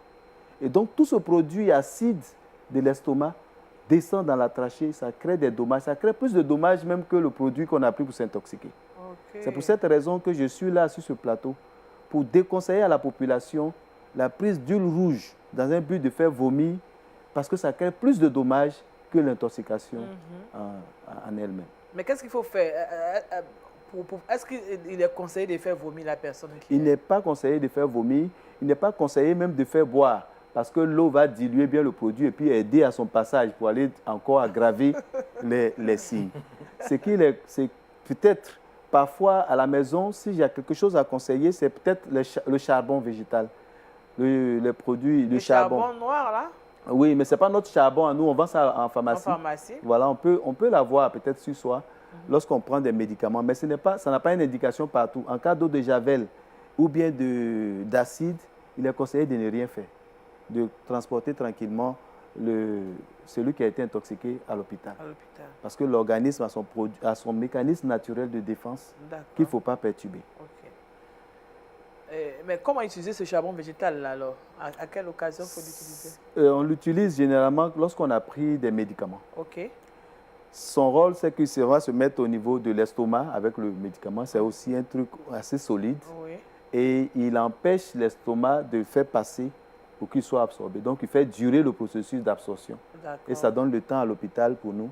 Et donc, tout ce produit acide de l'estomac descend dans la trachée, ça crée des dommages. Ça crée plus de dommages même que le produit qu'on a pris pour s'intoxiquer. C'est pour cette raison que je suis là sur ce plateau, pour déconseiller à la population la prise d'huile rouge dans un but de faire vomir, parce que ça crée plus de dommages que l'intoxication en elle-même. Mais qu'est-ce qu'il faut faire? Est-ce qu'il est conseillé de faire vomir la personne Il n'est pas conseillé de faire vomir, il n'est pas conseillé même de faire boire, parce que l'eau va diluer bien le produit et puis aider à son passage pour aller encore aggraver les signes. c'est peut-être parfois à la maison, s'il y a quelque chose à conseiller, c'est peut-être le charbon végétal, le produit, le charbon. Le charbon noir, là? Oui, mais ce n'est pas notre charbon à nous, on vend ça en pharmacie. En pharmacie. Voilà, on peut l'avoir peut-être sur soi lorsqu'on prend des médicaments, mais ça n'a pas une indication partout. En cas d'eau de javel ou bien d'acide, il est conseillé de ne rien faire, de transporter tranquillement celui qui a été intoxiqué à l'hôpital. Parce que l'organisme a son mécanisme naturel de défense qu'il ne faut pas perturber. Okay. Mais comment utiliser ce charbon végétal là, alors? À quelle occasion faut l'utiliser? On l'utilise généralement lorsqu'on a pris des médicaments. Ok. Son rôle, c'est que ça va se mettre au niveau de l'estomac avec le médicament. C'est aussi un truc assez solide. Oui. Et il empêche l'estomac de faire passer pour qu'il soit absorbé. Donc, il fait durer le processus d'absorption. Et ça donne le temps à l'hôpital pour nous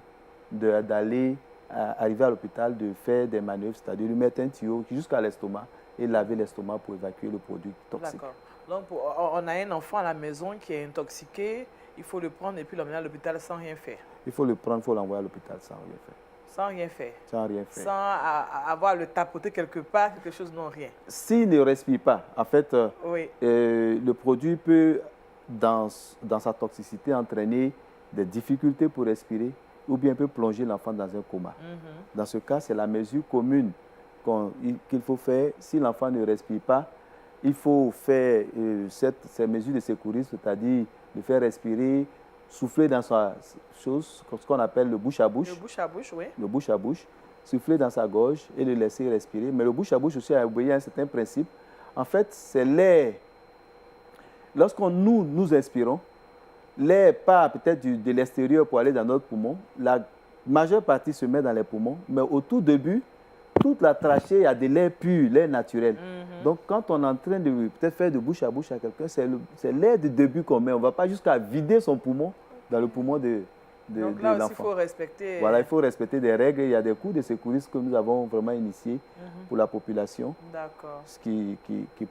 d'arriver à l'hôpital, de faire des manœuvres, c'est-à-dire de mettre un tuyau jusqu'à l'estomac et laver l'estomac pour évacuer le produit toxique. D'accord. Donc, on a un enfant à la maison qui est intoxiqué, il faut le prendre et puis l'emmener à l'hôpital sans rien faire. Il faut le prendre, il faut l'envoyer à l'hôpital sans rien faire. Sans rien faire. Sans rien faire. Sans avoir le tapoter quelque part, quelque chose, non, rien. S'il ne respire pas, en fait, oui. Le produit peut, dans sa toxicité, entraîner des difficultés pour respirer ou bien peut plonger l'enfant dans un coma. Dans ce cas, c'est la mesure commune qu'il faut faire. Si l'enfant ne respire pas, il faut faire ces mesures de secourisme, c'est-à-dire le faire respirer, souffler dans sa chose, ce qu'on appelle le bouche à bouche. Le bouche à bouche, oui. Le bouche à bouche, souffler dans sa gorge et le laisser respirer. Mais le bouche à bouche aussi a obéi à un certain principe. En fait, c'est l'air. Lorsqu'on nous inspirons, l'air part peut-être de l'extérieur pour aller dans notre poumon. La majeure partie se met dans les poumons, mais au tout début, toute la trachée, il y a de l'air pur, l'air naturel. Donc, quand on est en train de peut-être faire de bouche à bouche à quelqu'un, c'est l'air de début qu'on met. On ne va pas jusqu'à vider son poumon dans le poumon de Donc là l'enfant. aussi, il faut respecter... Voilà, il faut respecter des règles. Il y a des cours de secourisme que nous avons vraiment initiés pour la population. D'accord. Ce qui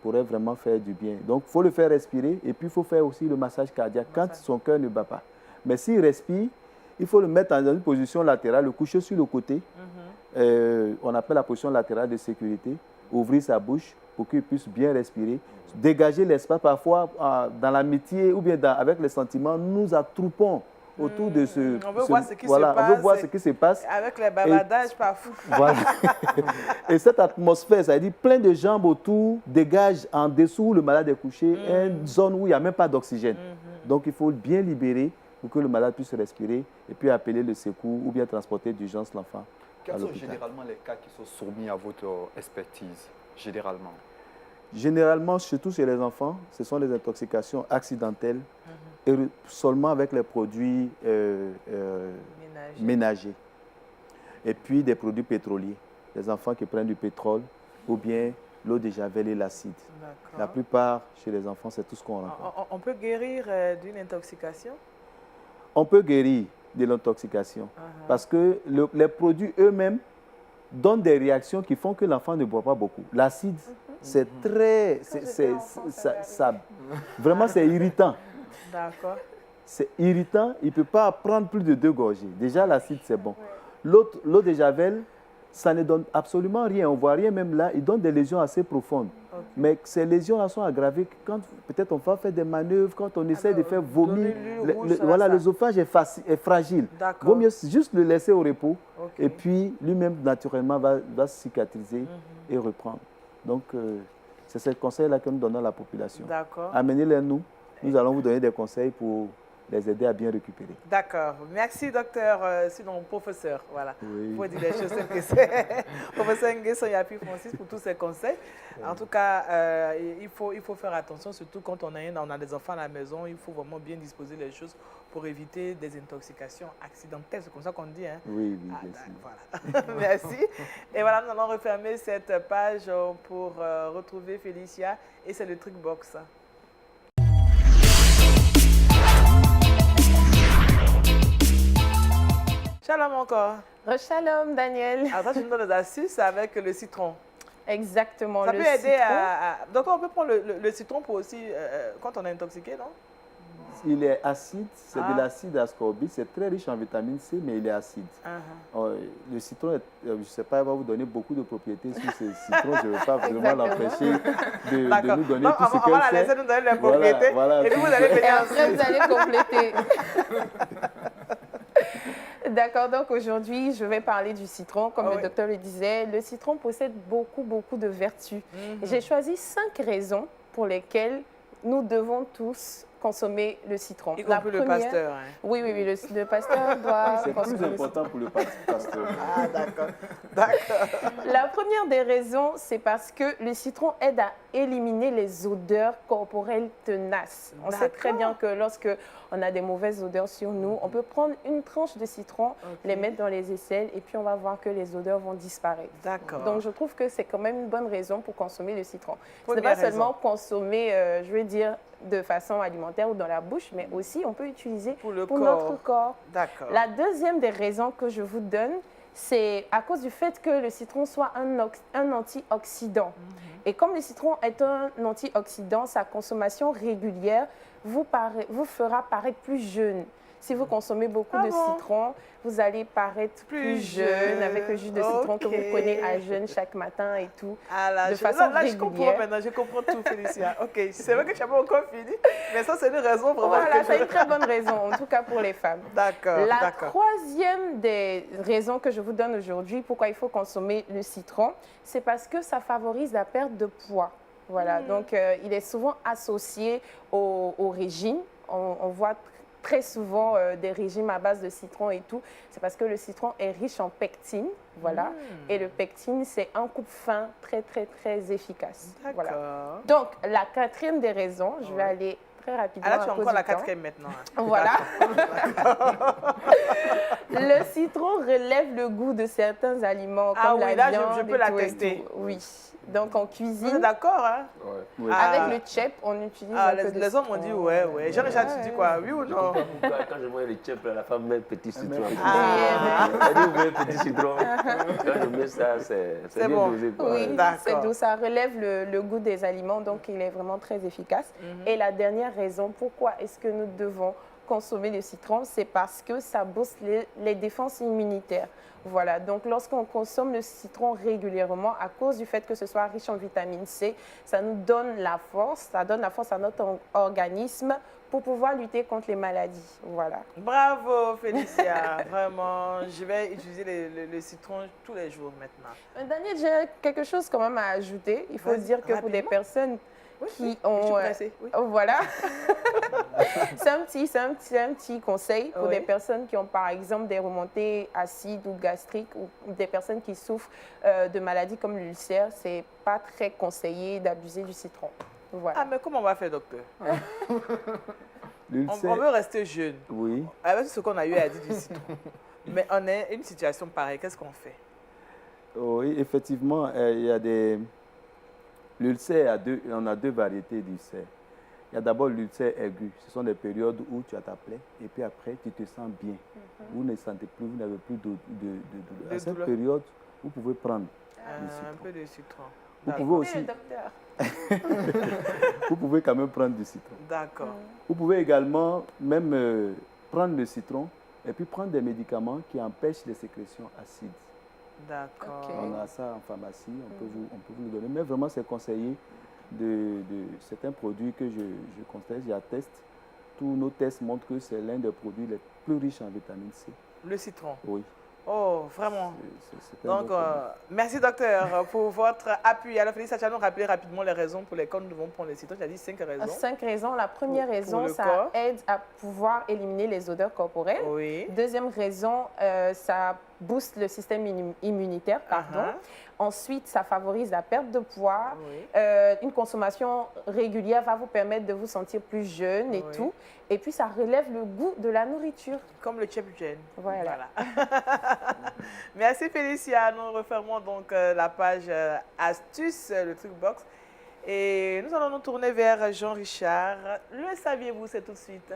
pourrait vraiment faire du bien. Donc, il faut le faire respirer et puis il faut faire aussi le massage cardiaque quand son cœur ne bat pas. Mais s'il respire, il faut le mettre dans une position latérale, le coucher sur le côté. On appelle la position latérale de sécurité. Ouvrir sa bouche pour qu'il puisse bien respirer. Dégager l'espace. Parfois, dans l'amitié ou bien avec les sentiments, nous attroupons autour de ce... On veut voir ce qui se passe. On veut voir ce qui se passe. Avec les bavardages parfois. Voilà. Et cette atmosphère, ça veut dire plein de jambes autour, dégage en dessous où le malade est couché, une zone où il n'y a même pas d'oxygène. Donc, il faut bien libérer pour que le malade puisse respirer et puis appeler le secours ou bien transporter d'urgence l'enfant. Quels sont généralement les cas qui sont soumis à votre expertise, généralement? Généralement, surtout chez les enfants, ce sont les intoxications accidentelles et seulement avec les produits ménagers. Et puis des produits pétroliers. Les enfants qui prennent du pétrole ou bien l'eau de javel et l'acide. La plupart, chez les enfants, c'est tout ce qu'on rencontre. On peut guérir d'une intoxication? On peut guérir de l'intoxication parce que les produits eux-mêmes donnent des réactions qui font que l'enfant ne boit pas beaucoup. L'acide, c'est très... Vraiment, c'est irritant. D'accord. C'est irritant, il ne peut pas prendre plus de 2 gorgées. Déjà, l'acide, c'est bon. L'eau de javel, ça ne donne absolument rien. On ne voit rien même là. Il donne des lésions assez profondes. Mais ces lésions-là sont aggravées quand peut-être on va faire des manœuvres, quand on essaie de faire vomir. Voilà, l'œsophage est fragile. Il vaut mieux juste le laisser au repos. Et puis, lui-même, naturellement, va cicatriser et reprendre. Donc, c'est ce conseil-là que nous donnons à la population. Amenez-les nous. Nous allons vous donner des conseils pour les aider à bien récupérer. D'accord. Merci, docteur, sinon professeur. Voilà. Il faut dire les choses telles que c'est. Professeur Nguesson Yapi Francis pour tous ces conseils. En tout cas, il faut faire attention, surtout quand on a des enfants à la maison. Il faut vraiment bien disposer les choses pour éviter des intoxications accidentelles. C'est comme ça qu'on dit. Hein? Oui, bien sûr. Voilà. Merci. Et voilà, nous allons refermer cette page pour retrouver Félicia. Et c'est le Trick Box. Shalom encore. Shalom, Daniel. Alors, ça, tu nous donnes des astuces avec le citron. Exactement. Ça peut aider à... Donc, on peut prendre le citron pour aussi, quand on est intoxiqué, non? il est acide, c'est de l'acide ascorbate, c'est très riche en vitamine C, mais il est acide. Le citron, je ne sais pas, il va vous donner beaucoup de propriétés sur ce citron, je ne veux pas vraiment l'empêcher de nous donner tout ce On va la qu'elle laisser sait. nous donner les propriétés, Voilà. et puis vous allez Et venir après, ensuite. vous allez compléter. D'accord, donc aujourd'hui, je vais parler du citron. Comme le docteur le disait, le citron possède beaucoup de vertus. J'ai choisi 5 raisons pour lesquelles nous devons tous consommer le citron. Y compris le pasteur. Hein. Oui, le pasteur doit C'est consommer plus le citron. important pour le pasteur. Ah, d'accord. La première des raisons, c'est parce que le citron aide à éliminer les odeurs corporelles tenaces. On sait très bien que lorsque on a des mauvaises odeurs sur nous, on peut prendre une tranche de citron, les mettre dans les aisselles et puis on va voir que les odeurs vont disparaître. D'accord. Donc je trouve que c'est quand même une bonne raison pour consommer le citron. Ce n'est Première pas seulement raison. consommer, je veux dire, de façon alimentaire ou dans la bouche, mais aussi on peut utiliser Pour le notre corps. D'accord. La deuxième des raisons que je vous donne, c'est à cause du fait que le citron soit un antioxydant. Et comme le citron est un antioxydant, sa consommation régulière vous fera paraître plus jeune. Si vous consommez beaucoup de citron, vous allez paraître plus jeune avec le jus de citron que vous prenez à jeûne chaque matin et tout. Ah là, de je, façon là, je comprends régulière. maintenant, je comprends tout, Félicia. Ok, c'est vrai que je n'ai pas encore fini, mais ça, c'est une raison vraiment. Voilà, que c'est je... une très bonne raison, en tout cas pour les femmes. D'accord, La d'accord. troisième des raisons que je vous donne aujourd'hui pourquoi il faut consommer le citron, c'est parce que ça favorise la perte de poids. Voilà, donc il est souvent associé au régime. On voit très souvent des régimes à base de citron et tout. C'est parce que le citron est riche en pectine, voilà. Et le pectine, c'est un coupe-faim très efficace. D'accord. Voilà. Donc, la quatrième des raisons, je vais aller très rapidement. Ah là, tu as à cause encore la du temps. quatrième maintenant. Hein. Voilà. Le citron relève le goût de certains aliments Ah comme oui, la là, viande je peux et l'attester. tout. Oui. Donc, en Vous êtes cuisine, d'accord, hein? Ouais. avec le chep, on utilise un peu de les hommes ont dit ouais. Jean-Richard, tu dis quoi? Oui ou non? Pourquoi, quand je vois les chips, la femme met un petit citron. Ah. Elle dit, vous voulez un petit citron. Quand je mets ça, c'est bien bon. dosé. Quoi. Oui, D'accord. c'est doux, ça relève le goût des aliments, donc il est vraiment très efficace. Et la dernière raison, pourquoi est-ce que nous devons consommer le citron, c'est parce que ça booste les défenses immunitaires. Voilà, donc lorsqu'on consomme le citron régulièrement, à cause du fait que ce soit riche en vitamine C, ça nous donne la force, ça donne la force à notre organisme pour pouvoir lutter contre les maladies. Voilà. Bravo, Félicia. Vraiment, je vais utiliser le citron tous les jours maintenant. Daniel, j'ai quelque chose quand même à ajouter. Il faut Vas-y, dire que pour des rapidement. personnes qui ont... Je suis pressée, oui. Voilà. c'est un petit conseil pour Oui. des personnes qui ont par exemple des remontées acides ou gastriques ou des personnes qui souffrent de maladies comme l'ulcère. C'est pas très conseillé d'abuser du citron. Voilà. Ah, mais comment on va faire, docteur? On L'ulcère, veut rester jeune. oui. Avec ce qu'on a eu à dire du citron. Mais on est une situation pareille, qu'est-ce qu'on fait? Oui, effectivement, il y a des... L'ulcère, on a deux variétés d'ulcères. Il y a d'abord l'ulcère aigu. Ce sont des périodes où tu as ta plaie et puis après, tu te sens bien. Vous ne sentez plus, vous n'avez plus de douleur. De À cette douleur. période, vous pouvez prendre Un du citron. peu de citron. Vous D'accord. pouvez Oui, aussi, le docteur. vous pouvez quand même prendre du citron. D'accord. Vous pouvez également même prendre le citron et puis prendre des médicaments qui empêchent les sécrétions acides. D'accord. Ok. On a ça en pharmacie, on peut vous le donner. Mais vraiment, c'est conseillé de certains produits que je conseille, j'atteste. Tous nos tests montrent que c'est l'un des produits les plus riches en vitamine C. Le citron. Oui. Oh, vraiment. C'est un Donc, bon produit. merci docteur pour votre appui. Alors, Félicia, tu vas nous rappeler rapidement les raisons pour lesquelles nous devons prendre le citron. Tu as dit 5 raisons. 5 raisons. La première Pour raison, le ça corps. aide à pouvoir éliminer les odeurs corporelles. Oui. Deuxième raison, ça booste le système immunitaire. Pardon. Ensuite, ça favorise la perte de poids. Oui. Une consommation régulière va vous permettre de vous sentir plus jeune et Oui. tout. Et puis, ça relève le goût de la nourriture. Comme le chepchen. Voilà. Merci Félicia. Nous refermons donc la page astuces, le truc box. Et nous allons nous tourner vers Jean-Richard. Le saviez-vous, c'est tout de suite.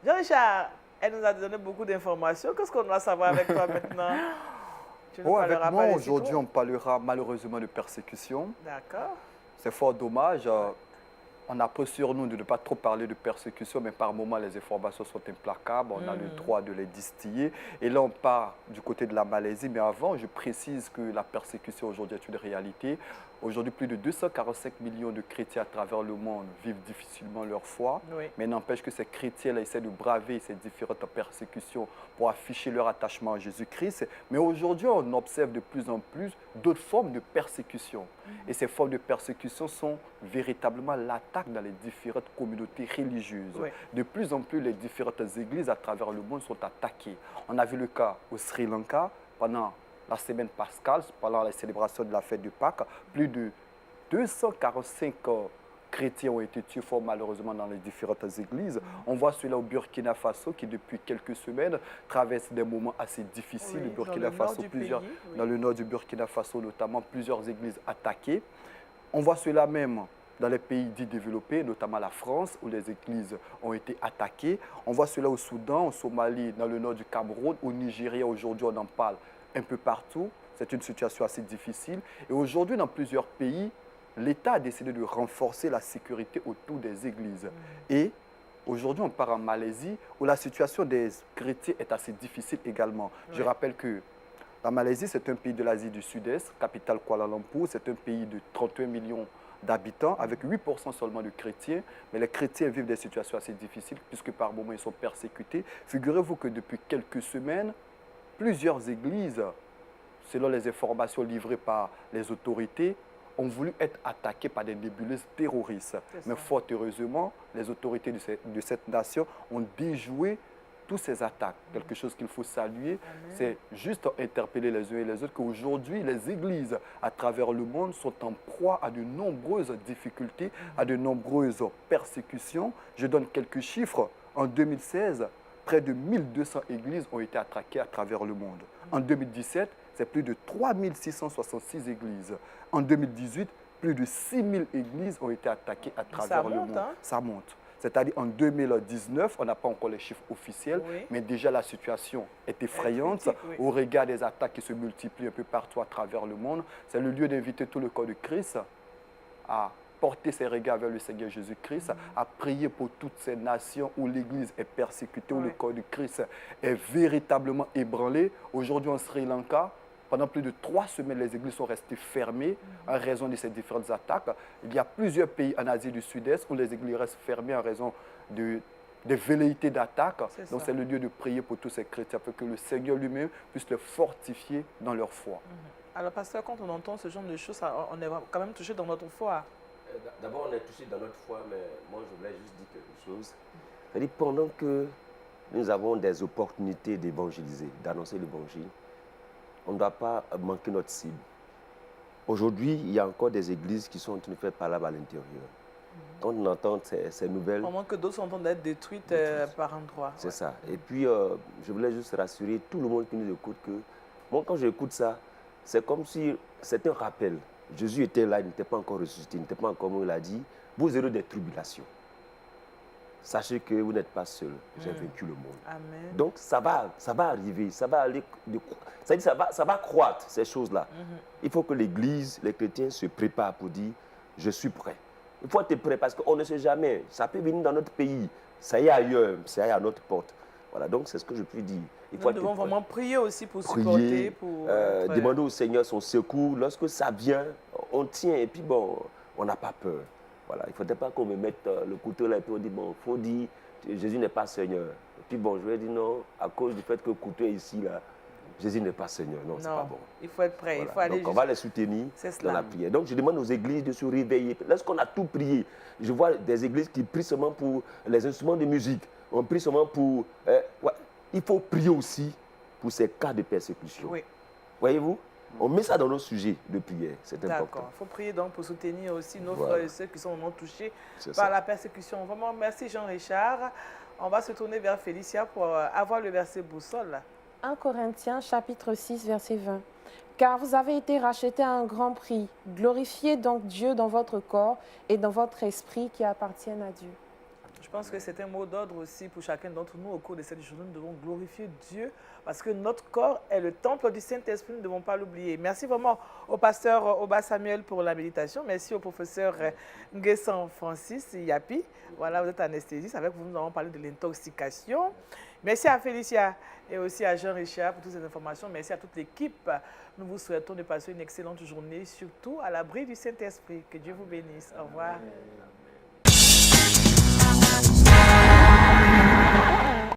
Jean-Richard, elle nous a donné beaucoup d'informations. Qu'est-ce qu'on doit savoir avec toi maintenant? Tu nous Oh, avec parleras moi, pas des aujourd'hui, citrons? on parlera malheureusement de persécution. D'accord. C'est fort dommage. On a pris sur nous de ne pas trop parler de persécution, mais par moments, les informations sont implacables. On a le droit de les distiller. Et là, on part du côté de la Malaisie. Mais avant, je précise que la persécution aujourd'hui est une réalité. Aujourd'hui, plus de 245 millions de chrétiens à travers le monde vivent difficilement leur foi. Oui. Mais n'empêche que ces chrétiens-là essaient de braver ces différentes persécutions pour afficher leur attachement à Jésus-Christ. Mais aujourd'hui, on observe de plus en plus d'autres formes de persécution. Et ces formes de persécution sont véritablement l'attaque dans les différentes communautés religieuses. Oui. De plus en plus, les différentes églises à travers le monde sont attaquées. On a vu le cas au Sri Lanka pendant la semaine pascale, pendant la célébration de la fête de Pâques. Plus de 245 chrétiens ont été tués fort malheureusement dans les différentes églises. On voit cela au Burkina Faso qui depuis quelques semaines traverse des moments assez difficiles. Oui, Le Burkina dans le nord Faso, du plusieurs, pays, oui. dans le nord du Burkina Faso notamment, plusieurs églises attaquées. On voit cela même dans les pays dits développés, notamment la France, où les églises ont été attaquées. On voit cela au Soudan, au Somalie, dans le nord du Cameroun, au Nigeria. Aujourd'hui, on en parle un peu partout. C'est une situation assez difficile. Et aujourd'hui, dans plusieurs pays, l'État a décidé de renforcer la sécurité autour des églises. Et aujourd'hui, on part en Malaisie, où la situation des chrétiens est assez difficile également. Je rappelle que la Malaisie, c'est un pays de l'Asie du Sud-Est, capitale Kuala Lumpur. C'est un pays de 31 millions d'habitants, avec 8% seulement de chrétiens. Mais les chrétiens vivent des situations assez difficiles, puisque par moments, ils sont persécutés. Figurez-vous que depuis quelques semaines, plusieurs églises, selon les informations livrées par les autorités, ont voulu être attaquées par des nébuleuses terroristes. Mais fort heureusement, les autorités de cette nation ont déjoué toutes ces attaques. Quelque chose qu'il faut saluer, c'est juste interpeller les uns et les autres qu'aujourd'hui, les églises à travers le monde sont en proie à de nombreuses difficultés, à de nombreuses persécutions. Je donne quelques chiffres. En 2016, près de 1200 églises ont été attaquées à travers le monde. En 2017, c'est plus de 3666 églises. En 2018, plus de 6000 églises ont été attaquées à travers le monde. Hein? Ça monte. C'est-à-dire en 2019, on n'a pas encore les chiffres officiels, Oui. mais déjà la situation est effrayante critique, oui. au regard des attaques qui se multiplient un peu partout à travers le monde. C'est le lieu d'inviter tout le corps de Christ à porter ses regards vers le Seigneur Jésus-Christ, à prier pour toutes ces nations où l'Église est persécutée, où le corps de Christ est véritablement ébranlé. Aujourd'hui en Sri Lanka, pendant plus de 3 semaines, les églises sont restées fermées en raison de ces différentes attaques. Il y a plusieurs pays en Asie du Sud-Est où les églises restent fermées en raison des velléités d'attaque. Donc c'est le lieu de prier pour tous ces chrétiens, pour que le Seigneur lui-même puisse les fortifier dans leur foi. Alors, pasteur, quand on entend ce genre de choses, on est quand même touché dans notre foi. D'abord, on est touché dans notre foi, mais moi, je voulais juste dire quelque chose. C'est-à-dire, pendant que nous avons des opportunités d'évangéliser, d'annoncer l'évangile, on ne doit pas manquer notre cible. Aujourd'hui, il y a encore des églises qui sont en train de faire parler à l'intérieur. Quand on entend ces nouvelles... Pendant que d'autres sont en train d'être détruites par endroits. C'est ça. Et puis, je voulais juste rassurer tout le monde qui nous écoute que, moi, quand j'écoute ça, c'est comme si c'était un rappel. Jésus était là, il n'était pas encore ressuscité, il n'était pas encore mort, il a dit, vous aurez des tribulations. Sachez que vous n'êtes pas seul, j'ai vaincu le monde. Amen. Donc, ça va arriver, ça va aller, ça va croître, ces choses-là. Il faut que l'Église, les chrétiens se préparent pour dire, je suis prêt. Il faut être prêt parce qu'on ne sait jamais, ça peut venir dans notre pays, ça y est ailleurs, ça y est à notre porte. Voilà, donc c'est ce que je peux dire. Nous devons vraiment prier aussi pour supporter, pour demander au Seigneur son secours. Lorsque ça vient, on tient et puis bon, on n'a pas peur. Voilà, il ne faudrait pas qu'on me mette le couteau là et puis on dit, bon, il faut dire, Jésus n'est pas Seigneur. Et puis bon, je vais dire non, à cause du fait que le couteau est ici, là, Jésus n'est pas Seigneur. Non, c'est pas bon. Il faut être prêt, Voilà. il faut aller donc, on va les soutenir dans la cela. prière. Donc, je demande aux églises de se réveiller. Lorsqu'on a tout prié, je vois des églises qui prient seulement pour les instruments de musique. On prie seulement pour... Il faut prier aussi pour ces cas de persécution. Oui. Voyez-vous? On met ça dans nos sujets de prière. C'est important. D'accord. Il faut prier donc pour soutenir aussi nos Voilà. frères et ceux qui sont non touchés C'est par ça. la persécution. Vraiment, merci Jean-Richard. On va se tourner vers Félicia pour avoir le verset boussole. 1 Corinthiens chapitre 6 verset 20. Car vous avez été rachetés à un grand prix. Glorifiez donc Dieu dans votre corps et dans votre esprit qui appartiennent à Dieu. Je pense que c'est un mot d'ordre aussi pour chacun d'entre nous au cours de cette journée. Nous devons glorifier Dieu parce que notre corps est le temple du Saint-Esprit. Nous ne devons pas l'oublier. Merci vraiment au pasteur Oba Samuel pour la méditation. Merci au professeur Nguessan Francis Yapi. Voilà, vous êtes anesthésiste. Avec vous, nous allons parler de l'intoxication. Merci à Félicia et aussi à Jean-Richard pour toutes ces informations. Merci à toute l'équipe. Nous vous souhaitons de passer une excellente journée, surtout à l'abri du Saint-Esprit. Que Dieu vous bénisse. Au revoir.